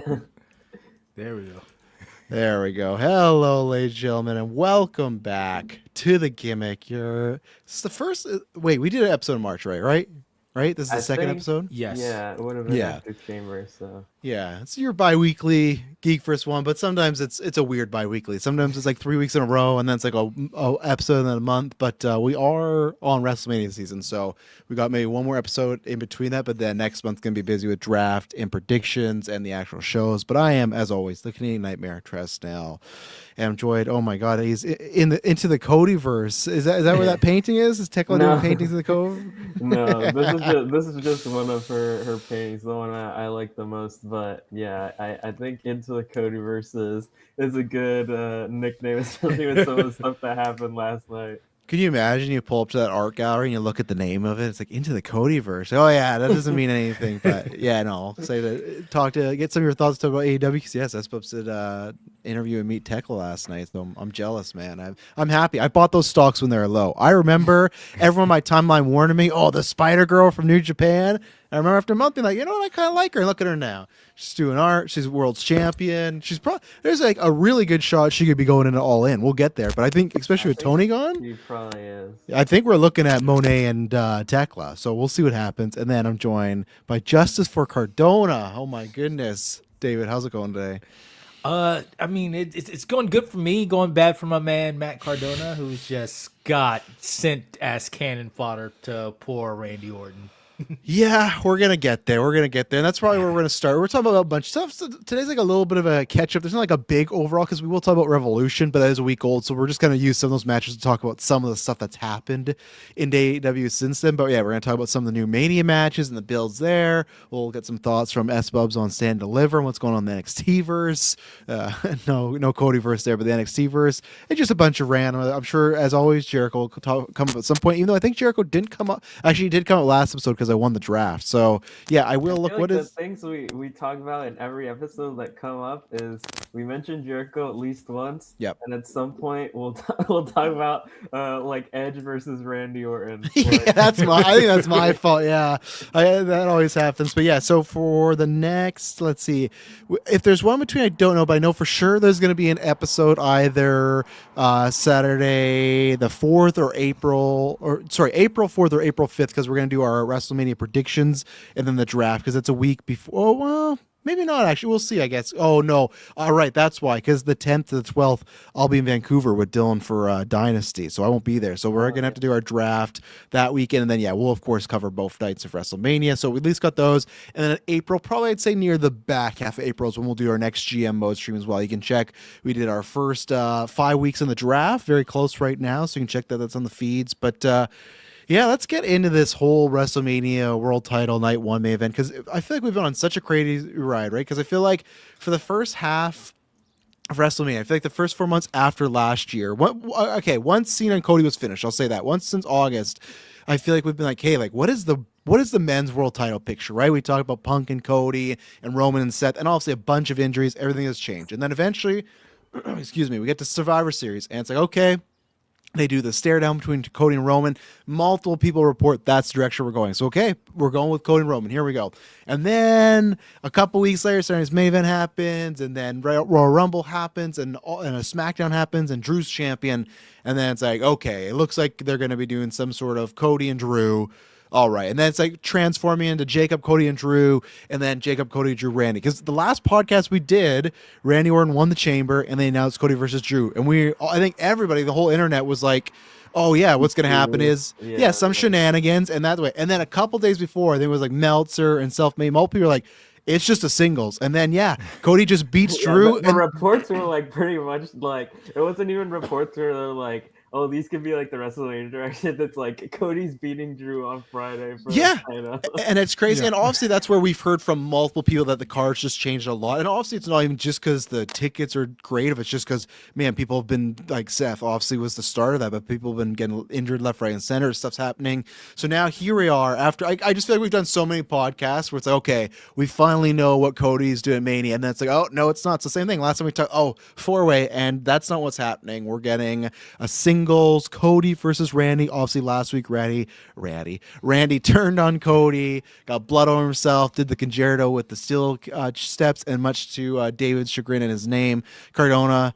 There we go. There we go. Hello, ladies and gentlemen, and welcome back to the Gimmick. This is the first. Wait, we did an episode in March, right? Right. This is the second episode. Yes. Yeah, it would have been after Chamber, so. Yeah, it's your bi-weekly Geek First one, but sometimes it's a weird bi-weekly. Sometimes it's like 3 weeks in a row, and then it's like a episode in a month. But we are on WrestleMania season, so we got maybe one more episode in between that. But then next month's gonna be busy with draft and predictions and the actual shows. But I am, as always, the Canadian Nightmare Tresnell. And I'm joined. Oh my God, he's into the Cody verse. Is that where that painting is? Is Tekla doing paintings of the Code? No, this is just one of her paintings, the one I like the most. But yeah, I think Into the Codyverse is a good nickname, especially with some of the stuff that happened last night. Can you imagine you pull up to that art gallery and you look at the name of it? It's like Into the Codyverse. Oh yeah, that doesn't mean anything, but yeah, no. Say that. Get some of your thoughts about AEW because yes, I supposed to interview and meet Tekla last night, so I'm jealous, man. I'm happy. I bought those stocks when they were low. I remember everyone on my timeline warning me, "Oh, the Spider Girl from New Japan." I remember after a month being like, you know what, I kind of like her. And look at her now. She's doing art. She's world's champion. There's like a really good shot she could be going into All In. We'll get there. But I think, especially with Toni gone, she probably is. I think we're looking at Monet and Tekla. So we'll see what happens. And then I'm joined by Justice for Cardona. Oh my goodness. David, how's it going today? I mean, it's going good for me, going bad for my man Matt Cardona, who's just got sent as cannon fodder to poor Randy Orton. Yeah, we're gonna get there. And that's probably where we're gonna start. We're talking about a bunch of stuff. So today's like a little bit of a catch up. There's not like a big overall because we will talk about Revolution, but that is a week old. So we're just gonna use some of those matches to talk about some of the stuff that's happened in AEW since then. But yeah, we're gonna talk about some of the new Mania matches and the builds there. We'll get some thoughts from S Bubs on Stand Deliver and what's going on in the NXT verse. No Cody verse there, but the NXT verse. And just a bunch of random. I'm sure, as always, Jericho will come up at some point. Even though I think Jericho didn't come up. Actually, he did come up last episode because I won the draft. So yeah, I will look. What is the things we talk about in every episode that come up is we mention Jericho at least once. Yep. And at some point we'll talk about like Edge versus Randy Orton. Yeah, I think that's my fault. Yeah, that always happens. But yeah, so for the next, let's see, if there's one between, I don't know, but I know for sure there's going to be an episode either Saturday the 4th or April 4th or April 5th because we're going to do our WrestleMania predictions and then the draft because it's a week before. Oh, well, maybe not actually. We'll see, I guess. Oh, no. All right. That's why. Because the 10th to the 12th, I'll be in Vancouver with Dylan for Dynasty. So I won't be there. So we're going to have to do our draft that weekend. And then, yeah, we'll, of course, cover both nights of WrestleMania. So we at least got those. And then in April, probably I'd say near the back half of April is when we'll do our next GM mode stream as well. You can check. We did our first 5 weeks in the draft. Very close right now. So you can check that. That's on the feeds. But, yeah, let's get into this whole WrestleMania World Title Night 1 main event because I feel like we've been on such a crazy ride, right? Because I feel like for the first half of WrestleMania, I feel like the first 4 months after last year, once Cena and Cody was finished, I'll say that. Once since August, I feel like we've been like, hey, like what is the men's world title picture, right? We talked about Punk and Cody and Roman and Seth, and obviously a bunch of injuries. Everything has changed. And then eventually, excuse me, we get to Survivor Series, and it's like, okay, they do the stare down between Cody and Roman. Multiple people report that's the direction we're going. So, okay, we're going with Cody and Roman. Here we go. And then a couple weeks later, Saturday's main event happens, and then Royal Rumble happens, and a SmackDown happens, and Drew's champion. And then it's like, okay, it looks like they're going to be doing some sort of Cody and Drew. All right. And then it's like transforming into Jacob, Cody, and Drew, and then Jacob, Cody, Drew, Randy. Because the last podcast we did, Randy Orton won the chamber, and they announced Cody versus Drew. And I think everybody, the whole internet was like, oh, yeah, what's going to happen is, some shenanigans, and that way. And then a couple days before, I think it was like Meltzer and Self-Made. Multiple people were like, it's just a singles. And then, Cody just beats Drew. The reports were like pretty much like, it wasn't even reports where they're like, oh, these could be like the WrestleMania direction. That's like Cody's beating Drew on Friday. And it's crazy. Yeah. And obviously that's where we've heard from multiple people that the cards just changed a lot. And obviously it's not even just because the tickets are great. If it's just because, man, people have been like Seth obviously was the start of that, but people have been getting injured left, right, and center. Stuff's happening. So now here we are after, I just feel like we've done so many podcasts where it's like, okay, we finally know what Cody's doing at Mania. And then it's like, oh, no, it's not. It's the same thing. Last time we talked, 4-way. And that's not what's happening. We're getting a single singles. Cody versus Randy. Obviously, last week Randy turned on Cody, got blood on himself, did the concerto with the steel steps, and much to David's chagrin in his name, Cardona.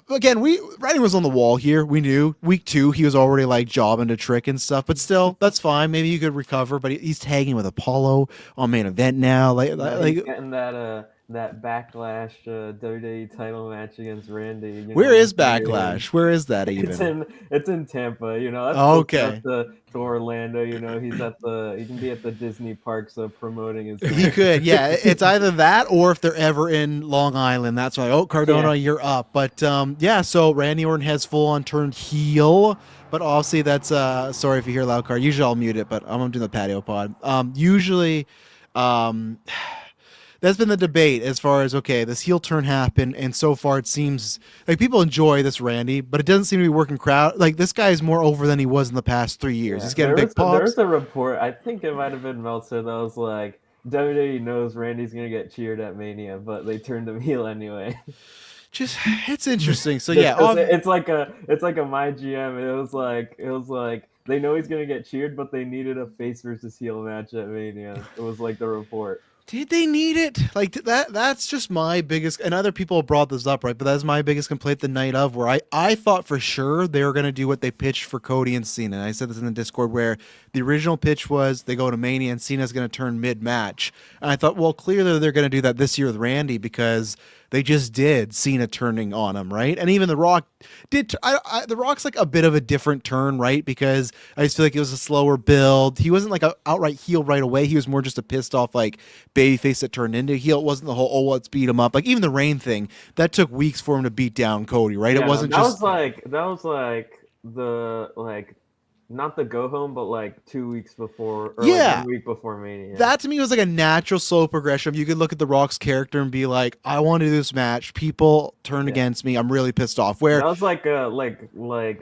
Again, writing was on the wall here. We knew week 2 he was already like jobbing to Trick and stuff, but still, that's fine. Maybe you could recover. But he's tagging with Apollo on main event now. He's getting that Backlash WWE title match against Randy. Where is Backlash? Where is that even? It's in Tampa. That's okay. To Orlando. He can be at the Disney parks promoting his. He could, yeah. It's either that or if they're ever in Long Island, that's why. Oh, Cardona, you're up. But so Randy Orton has full on turned heel. But obviously that's sorry if you hear loud car. Usually I'll mute it, but I'm doing the patio pod. Usually that's been the debate as far as, okay, this heel turn happened, and so far it seems like people enjoy this Randy, but it doesn't seem to be working crowd. Like, this guy is more over than he was in the past 3 years. Yeah, he's getting big pops. There's a report, I think it might have been Meltzer, that was like, WWE knows Randy's going to get cheered at Mania, but they turned him heel anyway. Just, it's interesting. So yeah, it's like a my GM. It was like they know he's going to get cheered, but they needed a face versus heel match at Mania. It was like the report. Did they need it? Like that's just my biggest, and other people have brought this up, right? But that's my biggest complaint the night of, where I thought for sure they were going to do what they pitched for Cody and Cena. And I said this in the Discord, where the original pitch was they go to Mania and Cena's going to turn mid-match. And I thought, well, clearly they're going to do that this year with Randy, because they just did Cena turning on him, right? And even The Rock did. The Rock's like a bit of a different turn, right? Because I just feel like it was a slower build. He wasn't like an outright heel right away. He was more just a pissed off like babyface that turned into heel. It wasn't the whole, let's beat him up. Like even the Reign thing, that took weeks for him to beat down Cody, right? Yeah, it wasn't that just was like the not the go home, but like 2 weeks before, or yeah, like 1 week before Mania. That to me was like a natural slow progression. You could look at The Rock's character and be like, I want to do this match. People turn against me. I'm really pissed off. Where that was like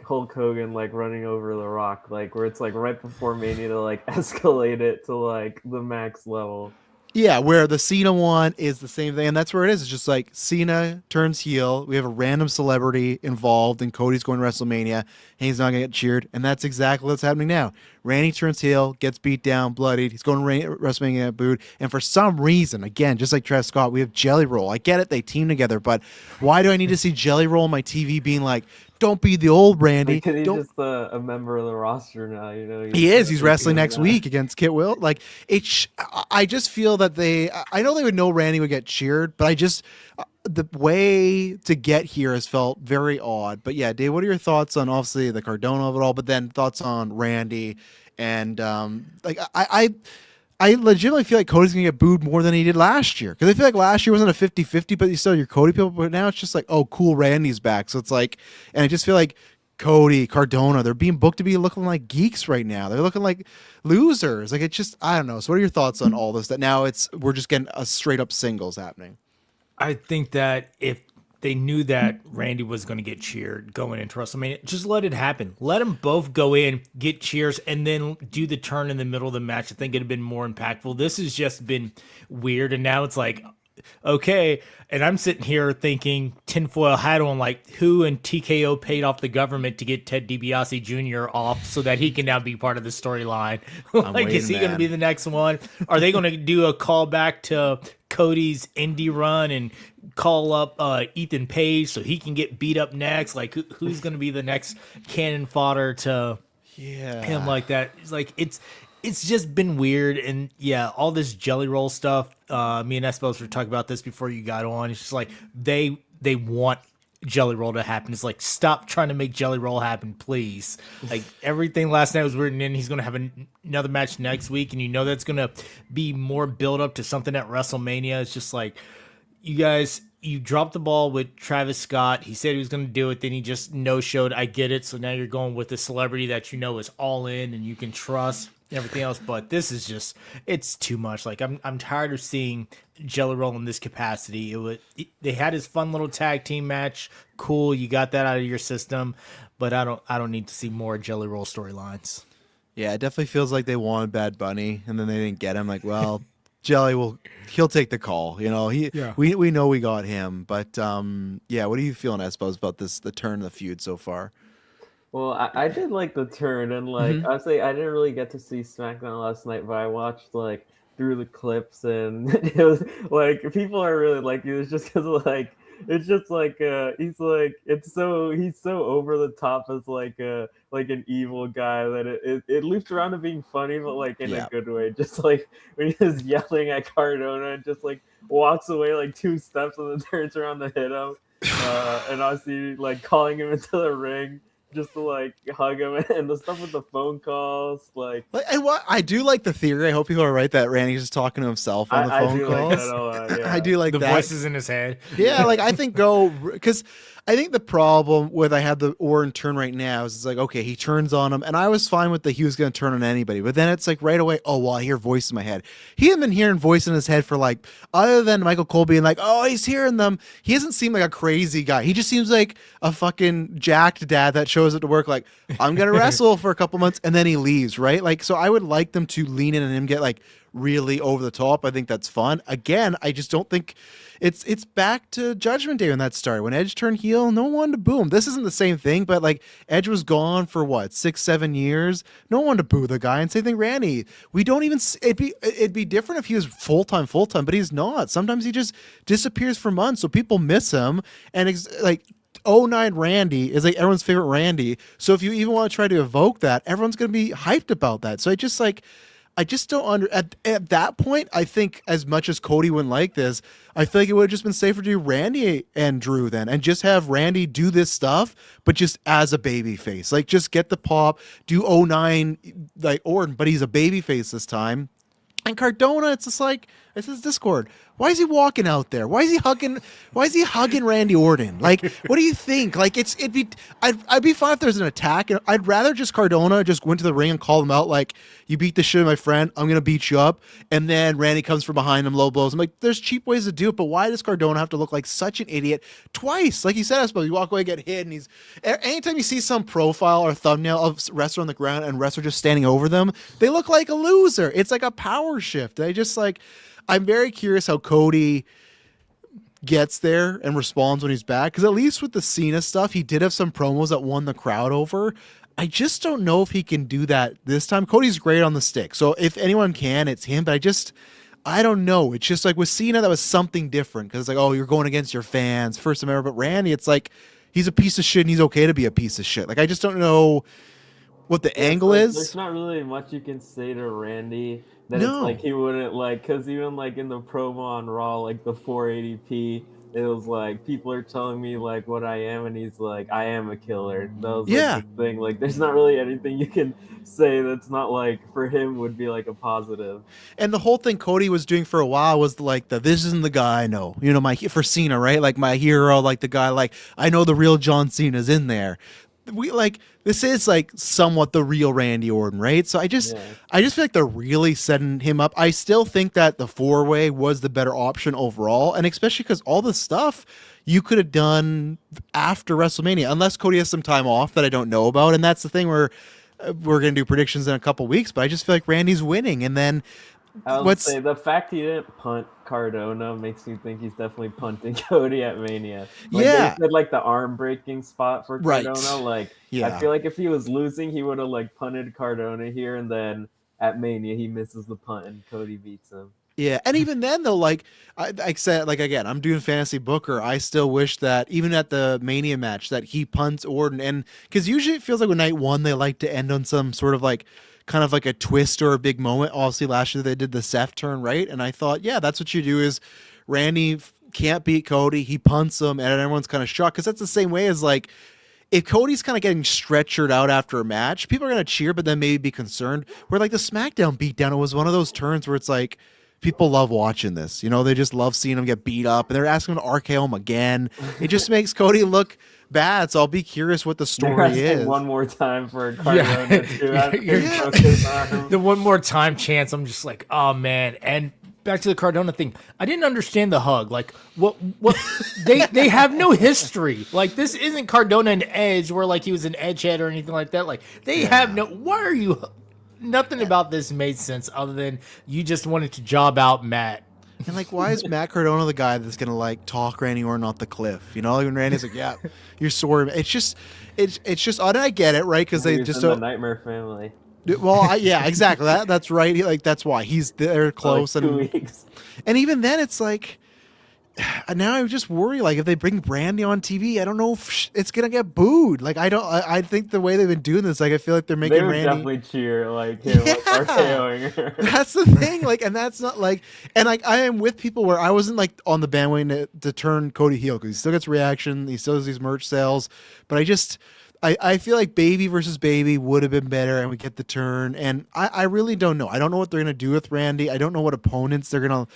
Hulk Hogan like running over The Rock, like where it's like right before Mania to like escalate it to like the max level. Yeah, where the Cena one is the same thing, and that's where it is. It's just like Cena turns heel. We have a random celebrity involved, and Cody's going to WrestleMania, and he's not going to get cheered, and that's exactly what's happening now. Randy turns heel, gets beat down, bloodied. He's going to WrestleMania, get booed, and for some reason, again, just like Travis Scott, we have Jelly Roll. I get it, they team together, but why do I need to see Jelly Roll on my TV being like, don't be the old Randy. Because he's just a member of the roster now, He is. He's wrestling next week against Kit Will. Like I just feel that I know they would know Randy would get cheered, but I just the way to get here has felt very odd. But yeah, Dave, what are your thoughts on obviously the Cardona of it all, but then thoughts on Randy and I legitimately feel like Cody's going to get booed more than he did last year. Because I feel like last year wasn't a 50-50, but you still your Cody people. But now it's just like, oh, cool, Randy's back. So it's like, and I just feel like Cody, Cardona, they're being booked to be looking like geeks right now. They're looking like losers. Like, it's just, I don't know. So what are your thoughts on all this? That now we're just getting a straight up singles happening. I think that if they knew that Randy was going to get cheered going into WrestleMania, just let it happen. Let them both go in, get cheers, and then do the turn in the middle of the match. I think it'd have been more impactful. This has just been weird, and now it's like, okay. And I'm sitting here thinking tinfoil hat on, like, who in TKO paid off the government to get Ted DiBiase Jr. off so that he can now be part of the storyline? Like, is he going to be the next one? Are they going to do a callback to Cody's indie run and call up Ethan Page so he can get beat up next? Like, who's going to be the next cannon fodder to him like that? It's like, it's just been weird. And yeah, all this Jelly Roll stuff, me and Espos were talking about this before you got on. It's just like they want Jelly Roll to happen. It's like, stop trying to make Jelly Roll happen, please. Like, everything last night was written in. He's going to have another match next week, and that's going to be more build up to something at WrestleMania. It's just like, you guys, you dropped the ball with Travis Scott. He said he was going to do it, then he just no-showed. I get it. So now you're going with a celebrity that is all in and you can trust and everything else. But this is just, it's too much. Like, I'm tired of seeing Jelly Roll in this capacity. They had his fun little tag team match. Cool, you got that out of your system, but I don't need to see more Jelly Roll storylines. Yeah, it definitely feels like they wanted Bad Bunny and then they didn't get him. Like, well, Jelly he'll take the call. We know we got him. But yeah, what are you feeling, Espos, about the turn of the feud so far? Well, I did like the turn, and like Mhm. I say, I didn't really get to see SmackDown last night, but I watched like through the clips, and it was like people are really liking it just because like it's just he's like he's so over the top as like an evil guy that it loops around to being funny, but like in a Yeah. good way. Just like when he's yelling at Cardona and just like walks away like 2 steps and then turns around to hit him, and obviously like calling him into the ring just to like hug him and the stuff with the phone calls. Like And what I do like the theory. I hope people are right that Randy's just talking to himself on the I phone do like that calls. a lot. I Yeah. do like The that. voices in his head. Yeah, like I think go because I think the problem with I had the Orton turn right now is it's like okay he turns on him and I was fine with that he was going to turn on anybody, but then it's like right away oh well I hear voice in my head. He hasn't been hearing voice in his head for like other than Michael Cole being like oh he's hearing them. He doesn't seem like a crazy guy. He just seems like a fucking jacked dad that shows up to work like I'm gonna wrestle for a couple months and then he leaves right like so I would like them to lean in and him get like really over the top. I think that's fun. Again, I just don't think it's back to Judgment Day when that started. When Edge turned heel, no one wanted to boo him. This isn't the same thing, but like Edge was gone for what 6-7 years. No one wanted to boo the guy. And same thing, Randy. We don't even. It'd be different if he was full time, but he's not. Sometimes he just disappears for months, so people miss him. And like '09 Randy is like everyone's favorite Randy. So if you even want to try to evoke that, everyone's going to be hyped about that. So I just don't at that point. I think as much as Cody wouldn't like this, I feel like it would have just been safer to do Randy and Drew then, and just have Randy do this stuff, but just as a baby face. Like just get the pop, do '09 like Orton, but he's a baby face this time. And Cardona, it's just like it says Discord. Why is he walking out there? Why is he hugging? Why is he hugging Randy Orton? Like, what do you think? Like, I'd be fine if there's an attack, and I'd rather just Cardona just go into the ring and call him out. Like, you beat the shit of my friend. I'm gonna beat you up, and then Randy comes from behind him, low blows. I'm like, there's cheap ways to do it, but why does Cardona have to look like such an idiot twice? Like you said, I suppose you walk away, get hit, and he's. Anytime you see some profile or thumbnail of wrestler on the ground and wrestler just standing over them, they look like a loser. It's like a power shift. I'm very curious how Cody gets there and responds when he's back. Because at least with the Cena stuff, he did have some promos that won the crowd over. I just don't know if he can do that this time. Cody's great on the stick. So if anyone can, it's him. But I don't know. It's just like with Cena, that was something different. Because it's like, oh, you're going against your fans. First America. But Randy, it's like, he's a piece of shit and he's okay to be a piece of shit. Like, I just don't know what the angle is. There's not really much you can say to Randy that No. it's like he wouldn't like, because even like in the promo on Raw, like the 480p, it was like people are telling me like what I am, and he's like, I am a killer. That was like the thing. Like, there's not really anything you can say that's not like for him would be like a positive. And the whole thing Cody was doing for a while was like this isn't the guy I know. You know, for Cena, right? Like my hero, like the guy, like I know the real John Cena's in there. This is like somewhat the real Randy Orton, right? So I just feel like they're really setting him up. I still think that the 4-way was the better option overall, and especially because all the stuff you could have done after WrestleMania, unless Cody has some time off that I don't know about, and that's the thing where we're gonna do predictions in a couple weeks. But I just feel like Randy's winning, and then I would say the fact he didn't punt Cardona makes me think he's definitely punting Cody at Mania. Like, they said like the arm breaking spot for Cardona. Right. Like, I feel like if he was losing, he would have like punted Cardona here, and then at Mania he misses the punt and Cody beats him. Yeah, and even then though, like I said, like again, I'm doing fantasy booker. I still wish that even at the Mania match that he punts Orton, and because usually it feels like with night one they like to end on some sort of like kind of like a twist or a big moment. Obviously last year they did the Seth turn, right? And I thought, yeah, that's what you do is Randy can't beat Cody, he punts him, and everyone's kind of shocked because that's the same way as like if Cody's kind of getting stretchered out after a match, people are going to cheer, but then maybe be concerned. Where like the SmackDown beatdown, it was one of those turns where it's like, people love watching this. You know, they just love seeing him get beat up, and they're asking him to RKO him again. It just makes Cody look bad, so I'll be curious what the story is. One more time for Cardona the one more time chance, I'm just like, oh man. And back to the Cardona thing, I didn't understand the hug. Like, what they have no history. Like, this isn't Cardona and Edge where like he was an edge head or anything like that. Like, they have no. Why are you? Nothing about this made sense other than you just wanted to job out Matt. And like, why is Matt Cardona the guy that's gonna like talk Randy Orton off the cliff? You know, like when Randy's like, "Yeah, you're sore." It's just odd. And I get it, right? Because they He's just in the don't. Nightmare Family. Well, yeah, exactly. That's right. That's why he's there close. For like 2 weeks. And even then, it's like. Now I just worry, like if they bring Brandy on TV, I don't know if it's gonna get booed. Like I think the way they've been doing this, like I feel like they're making They would Randy definitely cheer like him, like RKOing her. That's the thing, like, and that's not like, and like I am with people where I wasn't like on the bandwagon to turn Cody heel because he still gets reaction, he still has these merch sales, but I feel like baby versus baby would have been better, and we get the turn, and I really don't know. I don't know what they're gonna do with Randy. I don't know what opponents they're gonna.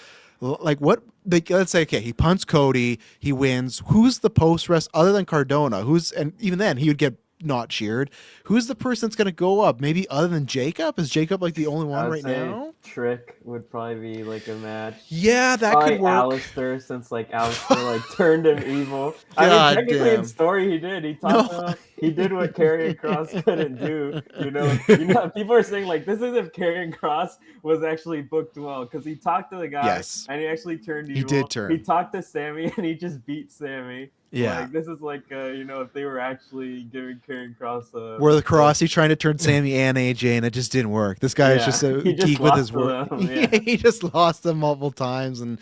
Like what? Let's say okay, he punts Cody, he wins. Who's the post rest other than Cardona? And even then he would get not cheered. Who's the person that's going to go up? Maybe other than Jacob? Is Jacob like the only one right now? Trick would probably be like a match. Yeah, that probably could work. Alistair, since like Alistair like turned him evil. I mean, technically in story he did. He taught him. He did what Karrion Kross couldn't do. You know, people are saying like this is if Karrion Kross was actually booked well because he talked to the guy and he actually turned evil. He did turn. He talked to Sammy and he just beat Sammy. Yeah, like, this is like if they were actually giving Karrion Kross where the Kross he trying to turn Sammy and AJ and it just didn't work. This guy is just a geek with his work. He just lost them multiple times and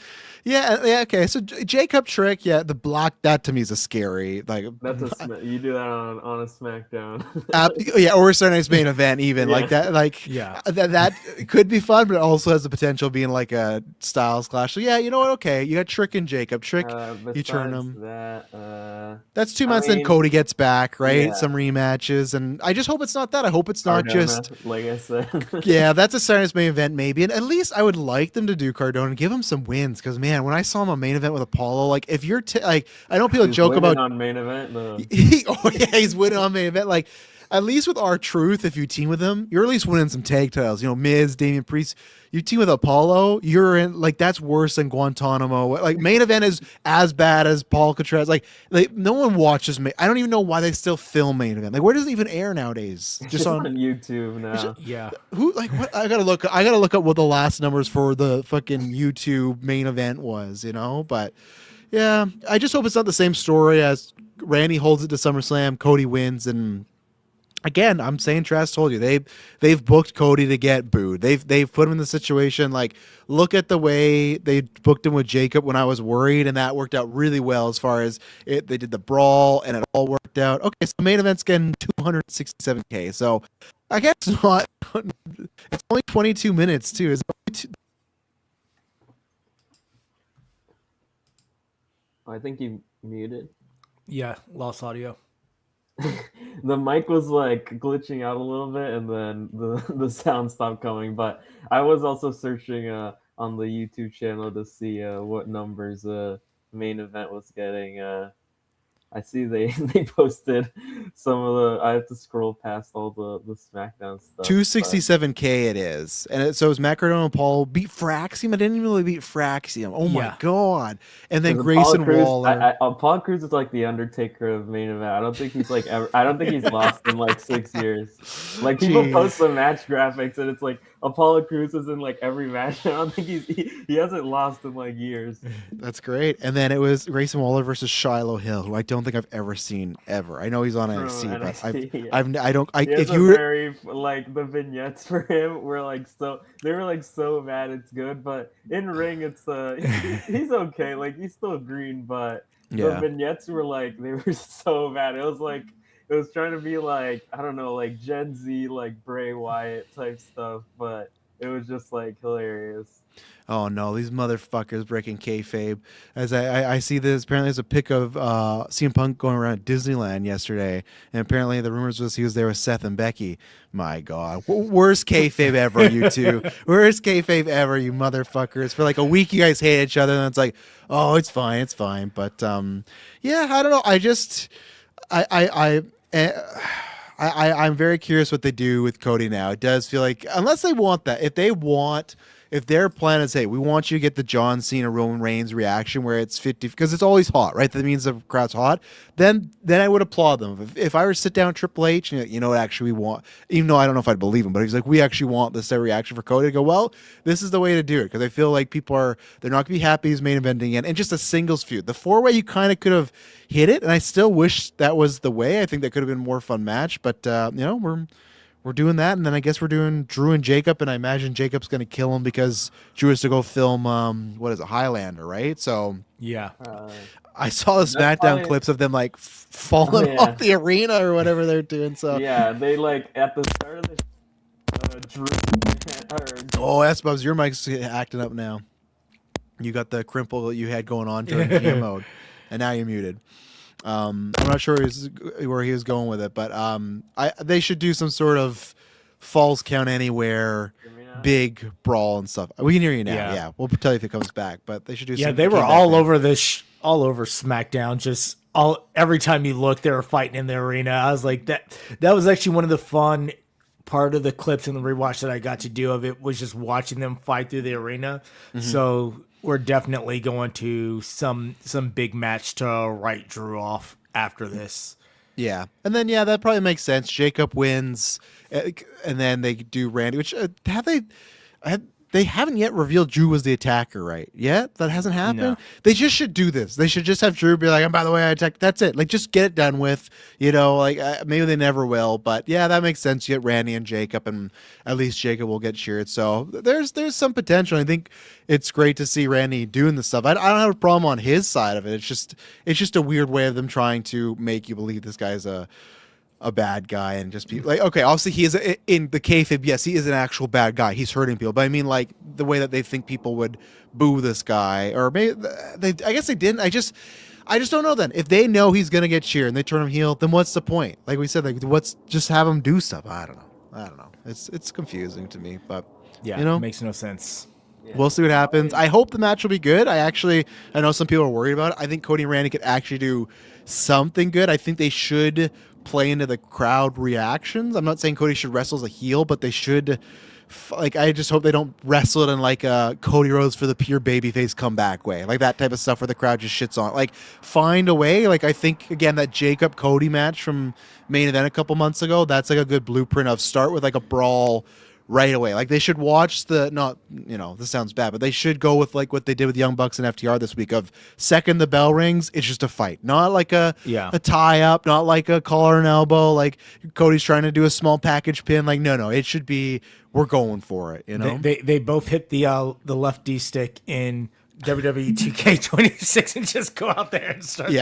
yeah. Okay, so Jacob Trick, the block that to me is a scary like. That's you do that on a SmackDown. Or a Saturday Night's Main Event even like that. Like that could be fun, but it also has the potential of being like a Styles clash. So yeah, you know what? Okay, you got Trick and Jacob. Trick, you turn them. That's 2 months. Then Cody gets back, right? Yeah. Some rematches, and I just hope it's not that. I hope it's not Cardona, just like I said. That's a Saturday Night's Main Event maybe, and at least I would like them to do Cardona and give him some wins because man, when I saw him on Main Event with Apollo, like if you're like, I know people joke about on Main Event. No. He's winning on Main Event. Like at least with R-Truth, if you team with him, you're at least winning some tag titles. You know, Miz, Damian Priest. You team with Apollo, you're in like that's worse than Guantanamo. Like Main Event is as bad as Paul Contreras. Like no one watches I don't even know why they still film Main Event. Like where does it even air nowadays? Just on YouTube now. Yeah. Who like what? I gotta look up what the last numbers for the fucking YouTube Main Event was. You know, but yeah, I just hope it's not the same story as Randy holds it to SummerSlam, Cody wins, and. Again, I'm saying Trash told you they've booked Cody to get booed. They've put him in the situation like look at the way they booked him with Jacob when I was worried, and that worked out really well as far as it. They did the brawl and it all worked out. Okay, so Main Event's getting 267K. So I guess not. It's only 22 minutes too. I think you muted. Yeah, lost audio. The mic was like glitching out a little bit and then the sound stopped coming, but I was also searching on the YouTube channel to see what numbers Main Event was getting. I see they posted some of the. I have to scroll past all the SmackDown stuff. 267K it is, and so it was Matt Cardona and Paul beat Fraxium. I didn't even really beat Fraxium. Oh my god! And then Grayson Waller. Paul Cruz is like the Undertaker of Main Event. I don't think he's like ever. I don't think he's lost in like 6 years. Like people post the match graphics and it's like Apollo Crews is in like every match. I don't think he hasn't lost in like years. That's great. And then it was Grayson Waller versus Shiloh Hill, who I don't think I've ever seen ever. I know he's on NXT, but if you were very like the vignettes for him were like they were like so bad it's good, but in ring it's he's okay. Like he's still green, but the vignettes were like they were so bad. It was trying to be like, I don't know, like Gen Z, like Bray Wyatt type stuff, but it was just like hilarious. Oh no, these motherfuckers breaking kayfabe. As I see this, apparently there's a pic of CM Punk going around at Disneyland yesterday, and apparently the rumors was he was there with Seth and Becky. My God, worst kayfabe ever, you two. Worst kayfabe ever, you motherfuckers. For like a week, you guys hate each other, and it's like, oh, it's fine. But yeah, I don't know. I'm very curious what they do with Cody now. It does feel like, unless they want that, if if their plan is, hey, we want you to get the John Cena Roman Reigns reaction where it's 50 because it's always hot, right? That means the crowd's hot. Then I would applaud them. If I were to sit down Triple H and you know what actually we want, even though I don't know if I'd believe him, but he's like, we actually want this reaction for Cody. I go, well, this is the way to do it because I feel like they're not gonna be happy he's main eventing again, and just a singles feud. The 4-way you kind of could have hit it, and I still wish that was the way. I think that could have been a more fun match, but we're doing that, and then I guess we're doing Drew and Jacob, and I imagine Jacob's going to kill him because Drew has to go film, Highlander, right? So yeah. I saw the SmackDown clips of them like falling off the arena or whatever they're doing. So yeah, they like at the start of the Drew. S Bubs, your mic's acting up now. You got the crimple that you had going on during GM mode, and now you're muted. I'm not sure where he was going with it, but they should do some sort of falls count anywhere, big brawl and stuff. We can hear you now. Yeah, we'll tell you if it comes back, but they should do. Yeah, they were all over all over SmackDown. Just every time you look, they were fighting in the arena. I was like that. That was actually one of the fun part of the clips in the rewatch that I got to do of it was just watching them fight through the arena. Mm-hmm. So we're definitely going to some big match to write Drew off after this. Yeah. And then, that probably makes sense. Jacob wins, and then they do Randy, which they haven't yet revealed Drew was the attacker, right? Yet? That hasn't happened? No. They just should do this. They should just have Drew be like, and by the way, I attacked. That's it. Like, just get it done with, maybe they never will. But yeah, that makes sense. You get Randy and Jacob, and at least Jacob will get cheered. So there's some potential. I think it's great to see Randy doing this stuff. I don't have a problem on his side of it. It's just a weird way of them trying to make you believe this guy's a bad guy and just be like, okay, obviously he is in the kayfabe. Yes, he is an actual bad guy. He's hurting people, but I mean, like the way that they think people would boo this guy, or maybe I guess they didn't. I just don't know. Then if they know he's gonna get cheered and they turn him heel, then what's the point? Like we said, just have him do stuff. I don't know. It's confusing to me, but it makes no sense. Yeah. We'll see what happens. I hope the match will be good. I know some people are worried about it. I think Cody and Randy could actually do something good. I think they should play into the crowd reactions. I'm not saying Cody should wrestle as a heel, but they should. I just hope they don't wrestle it in like a Cody Rhodes for the pure babyface comeback way, like that type of stuff where the crowd just shits on it. Like, find a way. Like, I think again that Jacob Cody match from main event a couple months ago, that's like a good blueprint of start with like a brawl right away. Like, they should watch this sounds bad, but they should go with like what they did with Young Bucks and FTR this week of second the bell rings, it's just a fight. Not like a tie up, not like a collar and elbow, like Cody's trying to do a small package pin. Like, no, it should be, we're going for it, They both hit the left D stick in WWE 2K26 and just go out there and start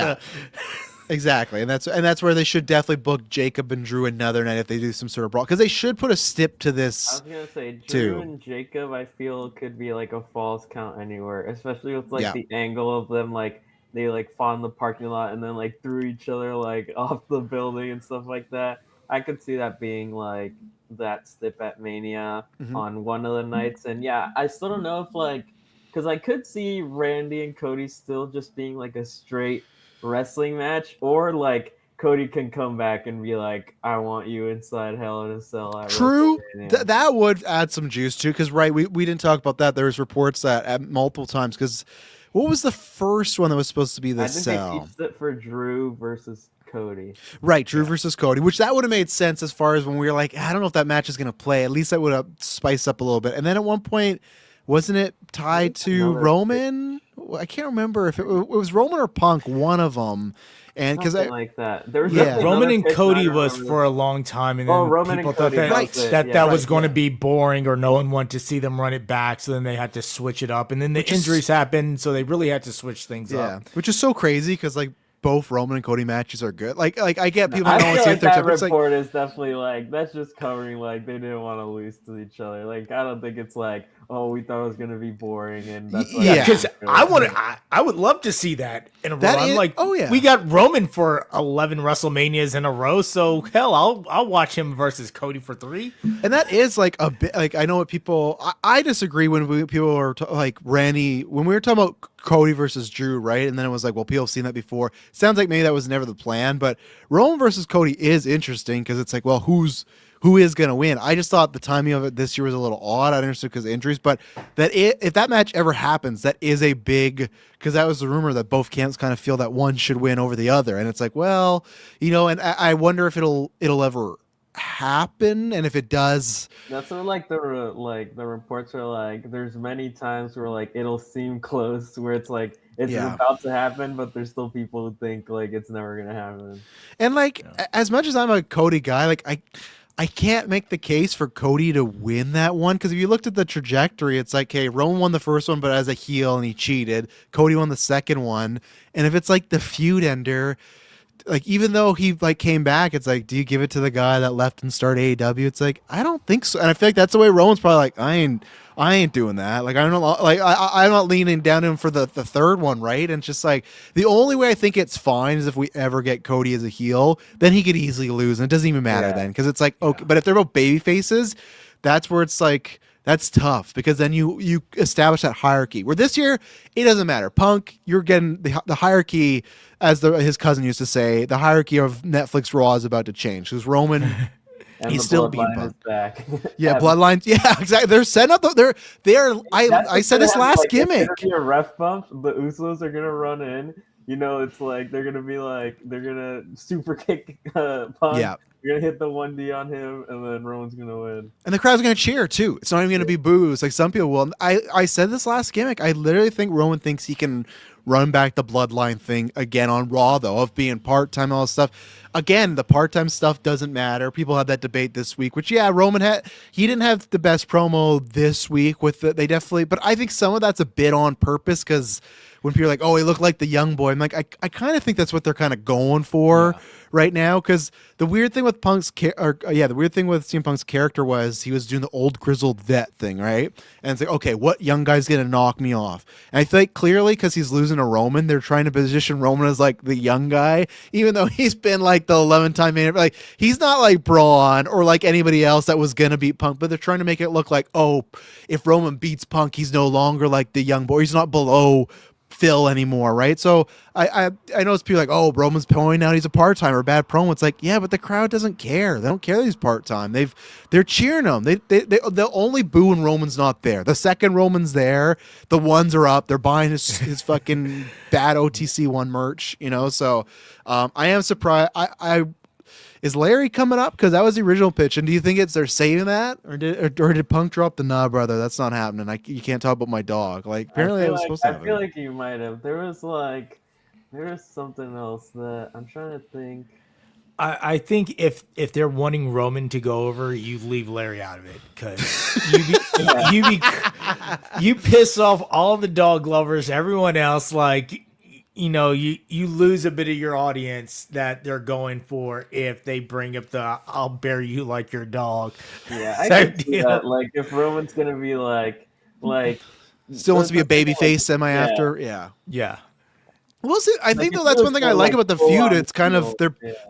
Exactly, and that's where they should definitely book Jacob and Drew another night if they do some sort of brawl, because they should put a stip to this. I was gonna say Drew and Jacob, I feel could be like a falls count anywhere, especially with like the angle of them like they like fought in the parking lot and then like threw each other like off the building and stuff like that. I could see that being like that stip at Mania on one of the nights, and I still don't know if like because I could see Randy and Cody still just being like a straight wrestling match, or like Cody can come back and be like, I want you inside Hell in a Cell. True. That would add some juice too, because we didn't talk about that. There was reports that at multiple times, because what was the first one that was supposed to be the Cell? They teased it for Drew versus Cody. Right, Drew versus Cody, which that would have made sense as far as when we were like, I don't know if that match is going to play. At least that would have spiced up a little bit. And then at one point, wasn't it tied to Roman? I can't remember if it was Roman or Punk, one of them. And because like that, there was Roman and Cody was for a long time, and then people thought that was going to be boring, or no one wanted to see them run it back, so then they had to switch it up, and then the injuries happened, so they really had to switch things up. Which is so crazy because like both Roman and Cody matches are good. Like I get people. I feel like that report is definitely like that's just covering like they didn't want to lose to each other. Like I don't think it's like, oh, we thought it was gonna be boring, and that's because I would love to see that in a row. We got Roman for 11 WrestleManias in a row, so hell, I'll watch him versus Cody for 3. And that is like a bit like I know what people. I disagree when people are like Randy when we were talking about Cody versus Drew, right? And then it was like, well, people have seen that before. Sounds like maybe that was never the plan, but Roman versus Cody is interesting because it's like, well, who's who is going to win. I just thought the timing of it this year was a little odd. I understood because of injuries, but if that match ever happens, that is a big, because that was the rumor that both camps kind of feel that one should win over the other, and it's like, well, and I wonder if it'll ever happen, and if it does, that's what the reports are like. There's many times where like it'll seem close, where it's like it's about to happen, but there's still people who think like it's never gonna happen. And like as much as I'm a Cody guy, like I can't make the case for Cody to win that one, because if you looked at the trajectory, it's like, hey, Roman won the first one, but as a heel and he cheated. Cody won the second one, and if it's like the feud ender, like even though he like came back, it's like, do you give it to the guy that left and started AEW? It's like, I don't think so, and I feel like that's the way Roman's probably like, I ain't doing that. Like I'm not leaning down him for the third one, right? And it's just like the only way I think it's fine is if we ever get Cody as a heel, then he could easily lose, and it doesn't even matter then, because it's like okay, but if they're both baby faces, that's where it's like. That's tough, because then you establish that hierarchy. Where this year, it doesn't matter. Punk, you're getting the hierarchy, as his cousin used to say, the hierarchy of Netflix Raw is about to change. Because Roman, he's still being Punk. Back. Yeah, Bloodline. Yeah, exactly. They're setting up. I said this last Gimmick. It's gonna be a ref bump. The Usos are gonna run in. It's like they're gonna super kick Punk. Yeah. You're going to hit the 1D on him, and then Roman's going to win. And the crowd's going to cheer, too. It's not even going to be boos like some people will. I said this last Gimmick. I literally think Roman thinks he can run back the Bloodline thing again on Raw, though, of being part-time and all this stuff. Again, the part-time stuff doesn't matter. People had that debate this week, which, Roman he didn't have the best promo this week. They definitely, but I think some of that's a bit on purpose, because when people are like, oh, he looked like the young boy, I'm like, I kind of think that's what they're kind of going for right now, because the weird thing with the weird thing with CM Punk's character was he was doing the old grizzled vet thing, right? And it's like, okay, what young guy's gonna knock me off? And I think clearly because he's losing to Roman, they're trying to position Roman as like the young guy, even though he's been like the 11-time main, like he's not like Braun or like anybody else that was gonna beat Punk, but they're trying to make it look like, oh, if Roman beats Punk, he's no longer like the young boy, he's not below Phil anymore, right? So I know it's people like, oh, Roman's pointing out he's a part-timer, bad promo. It's like, yeah, but the crowd doesn't care. They don't care that he's part-time. They're cheering him. They'll only boo when Roman's not there. The second Roman's there, the ones are up. They're buying his fucking bad OTC one merch, So I am surprised. Is Larry coming up? Because that was the original pitch. And do you think they're saving that, or did Punk drop the nah, brother? That's not happening. You can't talk about my dog. Like apparently it was supposed to happen. I feel like you might have. There was something else that I'm trying to think. I think if they're wanting Roman to go over, you leave Larry out of it, because you piss off all the dog lovers, everyone else. Like, you lose a bit of your audience that they're going for if they bring up the "I'll bury you like your dog." Yeah, I can see that. Like if Roman's gonna be like still wants to be a baby face semi after, yeah. Well, see, I think though that's one thing I like about the feud. It's kind of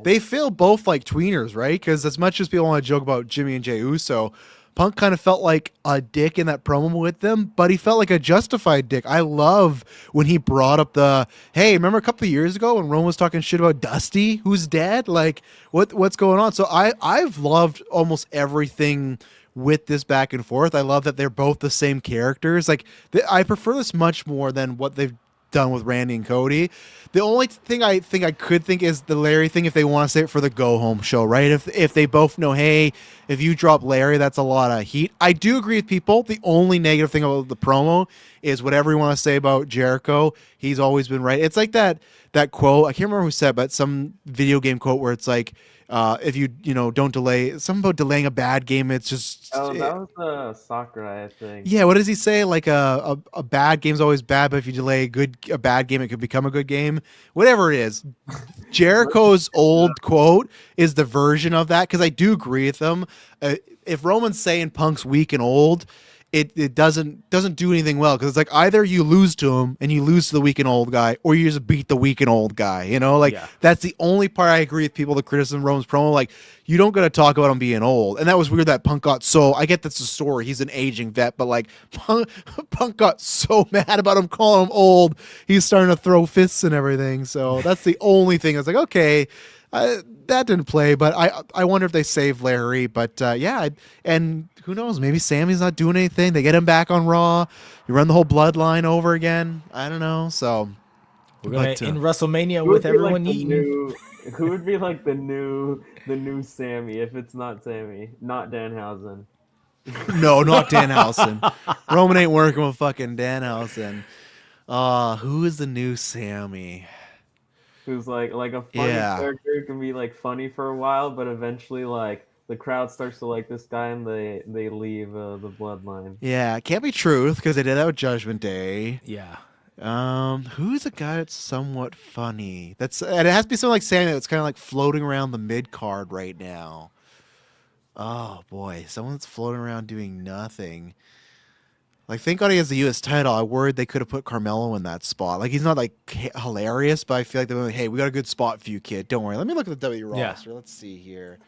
they feel both like tweeners, right? Because as much as people want to joke about Jimmy and Jey Uso, Punk kind of felt like a dick in that promo with them, but he felt like a justified dick. I love when he brought up hey, remember a couple of years ago when Roman was talking shit about Dusty, who's dead? Like, what's going on? So I've loved almost everything with this back and forth. I love that they're both the same characters. Like, I prefer this much more than what they've done with Randy and Cody. The only thing I think I could think is the Larry thing, if they want to say it for the go home show, right? If they both know, hey, if you drop Larry, that's a lot of heat. I do agree with people. The only negative thing about the promo is whatever you want to say about Jericho, he's always been right. It's like that quote, I can't remember who said, but some video game quote where it's like, if you don't delay, something about delaying a bad game, it's just that was Sakurai, I think. Yeah, what does he say? Like a bad game's always bad, but if you delay a bad game, it could become a good game. Whatever it is, Jericho's old quote is the version of that, because I do agree with him. If Roman's saying Punk's weak and old, it doesn't do anything well, because it's like either you lose to him and you lose to the weak and old guy, or you just beat the weak and old guy. That's the only part I agree with people that criticize Roman's promo. Like, you don't got to talk about him being old, and that was weird that Punk got so. I get that's the story. He's an aging vet, but like Punk got so mad about him calling him old, he's starting to throw fists and everything. So that's the only thing. I was like, okay. That didn't play, but I wonder if they save Larry. But and who knows? Maybe Sammy's not doing anything. They get him back on Raw. You run the whole bloodline over again. I don't know. So we're gonna end WrestleMania Who with would be everyone like the eating. who would be like the new Sammy if it's not Sammy, not Danhausen? no, not Danhausen. Roman ain't working with fucking Danhausen. Who is the new Sammy? Who's like a funny character who can be like funny for a while, but eventually like the crowd starts to like this guy and they leave the bloodline. Yeah, it can't be Truth because they did that with Judgment Day. Yeah. Who's a guy that's somewhat funny? And it has to be someone like Sammy that's kind of like floating around the mid card right now. Oh boy, someone that's floating around doing nothing. Like, thank God he has the U.S. title. I worried they could have put Carmelo in that spot. Like, he's not like hilarious, but I feel like they're like, hey, we got a good spot for you, kid. Don't worry. Let me look at the W roster. Let's see here.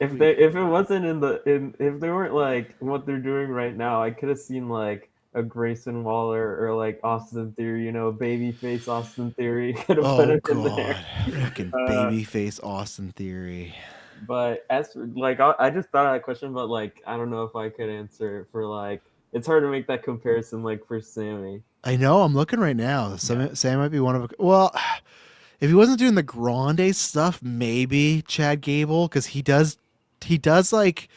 If it wasn't if they weren't like what they're doing right now, I could have seen like a Grayson Waller or like Austin Theory, babyface Austin Theory. Could have put it in there. Fucking babyface Austin Theory. But as for, like, I just thought of that question, but like I don't know if I could answer it for like. It's hard to make that comparison, like, for Sammy. I know. I'm looking right now. Sam might be one of. Well, if he wasn't doing the Grande stuff, maybe Chad Gable, because he does like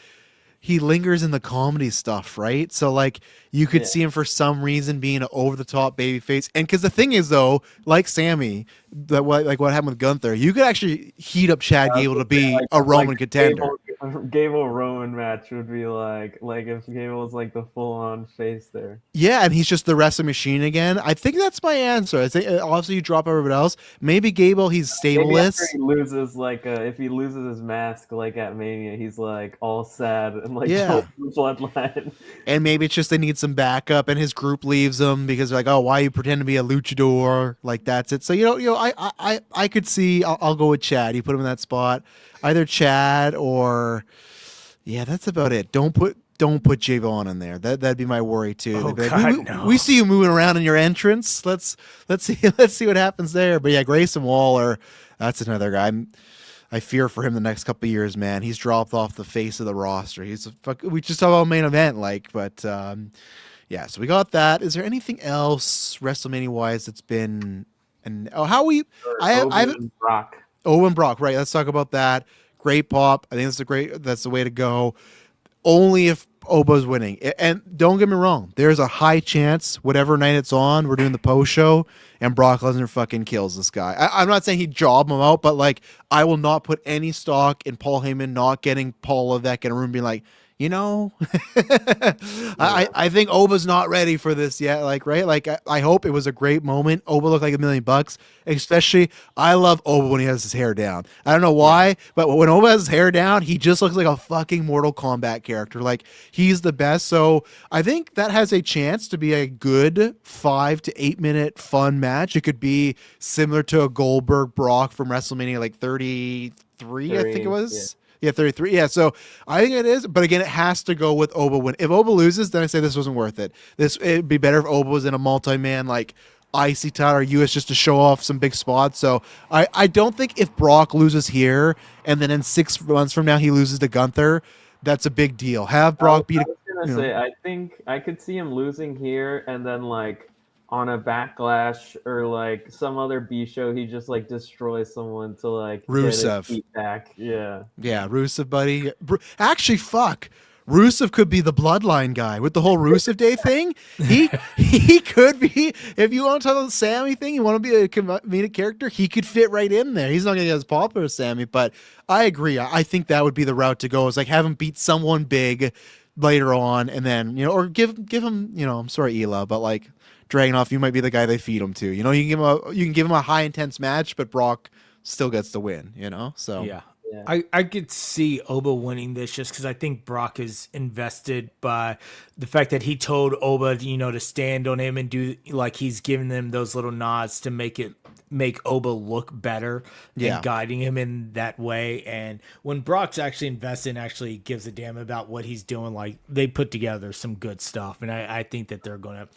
he lingers in the comedy stuff, right? So like you could see him for some reason being an over the top baby face. And because the thing is though, like Sammy, what happened with Gunther, you could actually heat up Chad Gable to be a Roman contender. Gable Roman match would be like if Gable was like the full on face there. Yeah, and he's just the wrestling machine again. I think that's my answer. I think obviously you drop everybody else. Maybe Gable, he's stableless. Maybe after he loses, like if he loses his mask, like at Mania, he's like all sad and like bloodline. And maybe it's just they need some backup, and his group leaves him because they're like, oh, why you pretend to be a luchador? Like that's it. So I could see. I'll go with Chad. You put him in that spot, either Chad or that's about it. Don't put Javon in there. That'd be my worry too. Oh, like, God, no. We see you moving around in your entrance. Let's see what happens there. But yeah, Grayson Waller, that's another guy. I fear for him the next couple of years, man. He's dropped off the face of the roster. We just talked about main event, so we got that. Is there anything else WrestleMania wise that's been Brock. Owen Brock, right? Let's talk about that. Great pop. I think that's the way to go. Only if Obo's winning. And don't get me wrong, there's a high chance whatever night it's on, we're doing the post show and Brock Lesnar fucking kills this guy. I'm not saying he'd job him out, but like I will not put any stock in Paul Heyman not getting Paul Levesque in a room being like, I think Oba's not ready for this yet. Like, right? Like, I hope it was a great moment. Oba looked like $1 million. Especially, I love Oba when he has his hair down. I don't know why, but when Oba has his hair down, he just looks like a fucking Mortal Kombat character. Like, he's the best. So I think that has a chance to be a good 5 to 8 minute fun match. It could be similar to a Goldberg Brock from WrestleMania, like 33, I think it was. Yeah, 33. Yeah, so I think it is. But again, it has to go with Oba win. If Oba loses, then I say this wasn't worth it. It'd be better if Oba was in a multi-man, like, IC title or US just to show off some big spots. So I don't think if Brock loses here and then in 6 months from now he loses to Gunther, that's a big deal. Have Brock beat. I was gonna say, I think I could see him losing here and then like on a Backlash or like some other B show, he just like destroys someone to like Rusev get his feet back. Yeah, Rusev, buddy. Actually, fuck. Rusev could be the bloodline guy with the whole Rusev Day thing. He could be. If you want to talk about the Sammy thing, you want to be a comedic character, he could fit right in there. He's not going to get as popular as Sammy, but I agree. I think that would be the route to go. Is like have him beat someone big later on, and then or give him. I'm sorry, Ela, but like Dragunov, you might be the guy they feed him to. You can give him a high intense match, but Brock still gets the win. So yeah. I could see Oba winning this just because I think Brock is invested by the fact that he told Oba, to stand on him and do like he's giving them those little nods to make Oba look better and guiding him in that way. And when Brock's actually invested and actually gives a damn about what he's doing, like they put together some good stuff. And I think that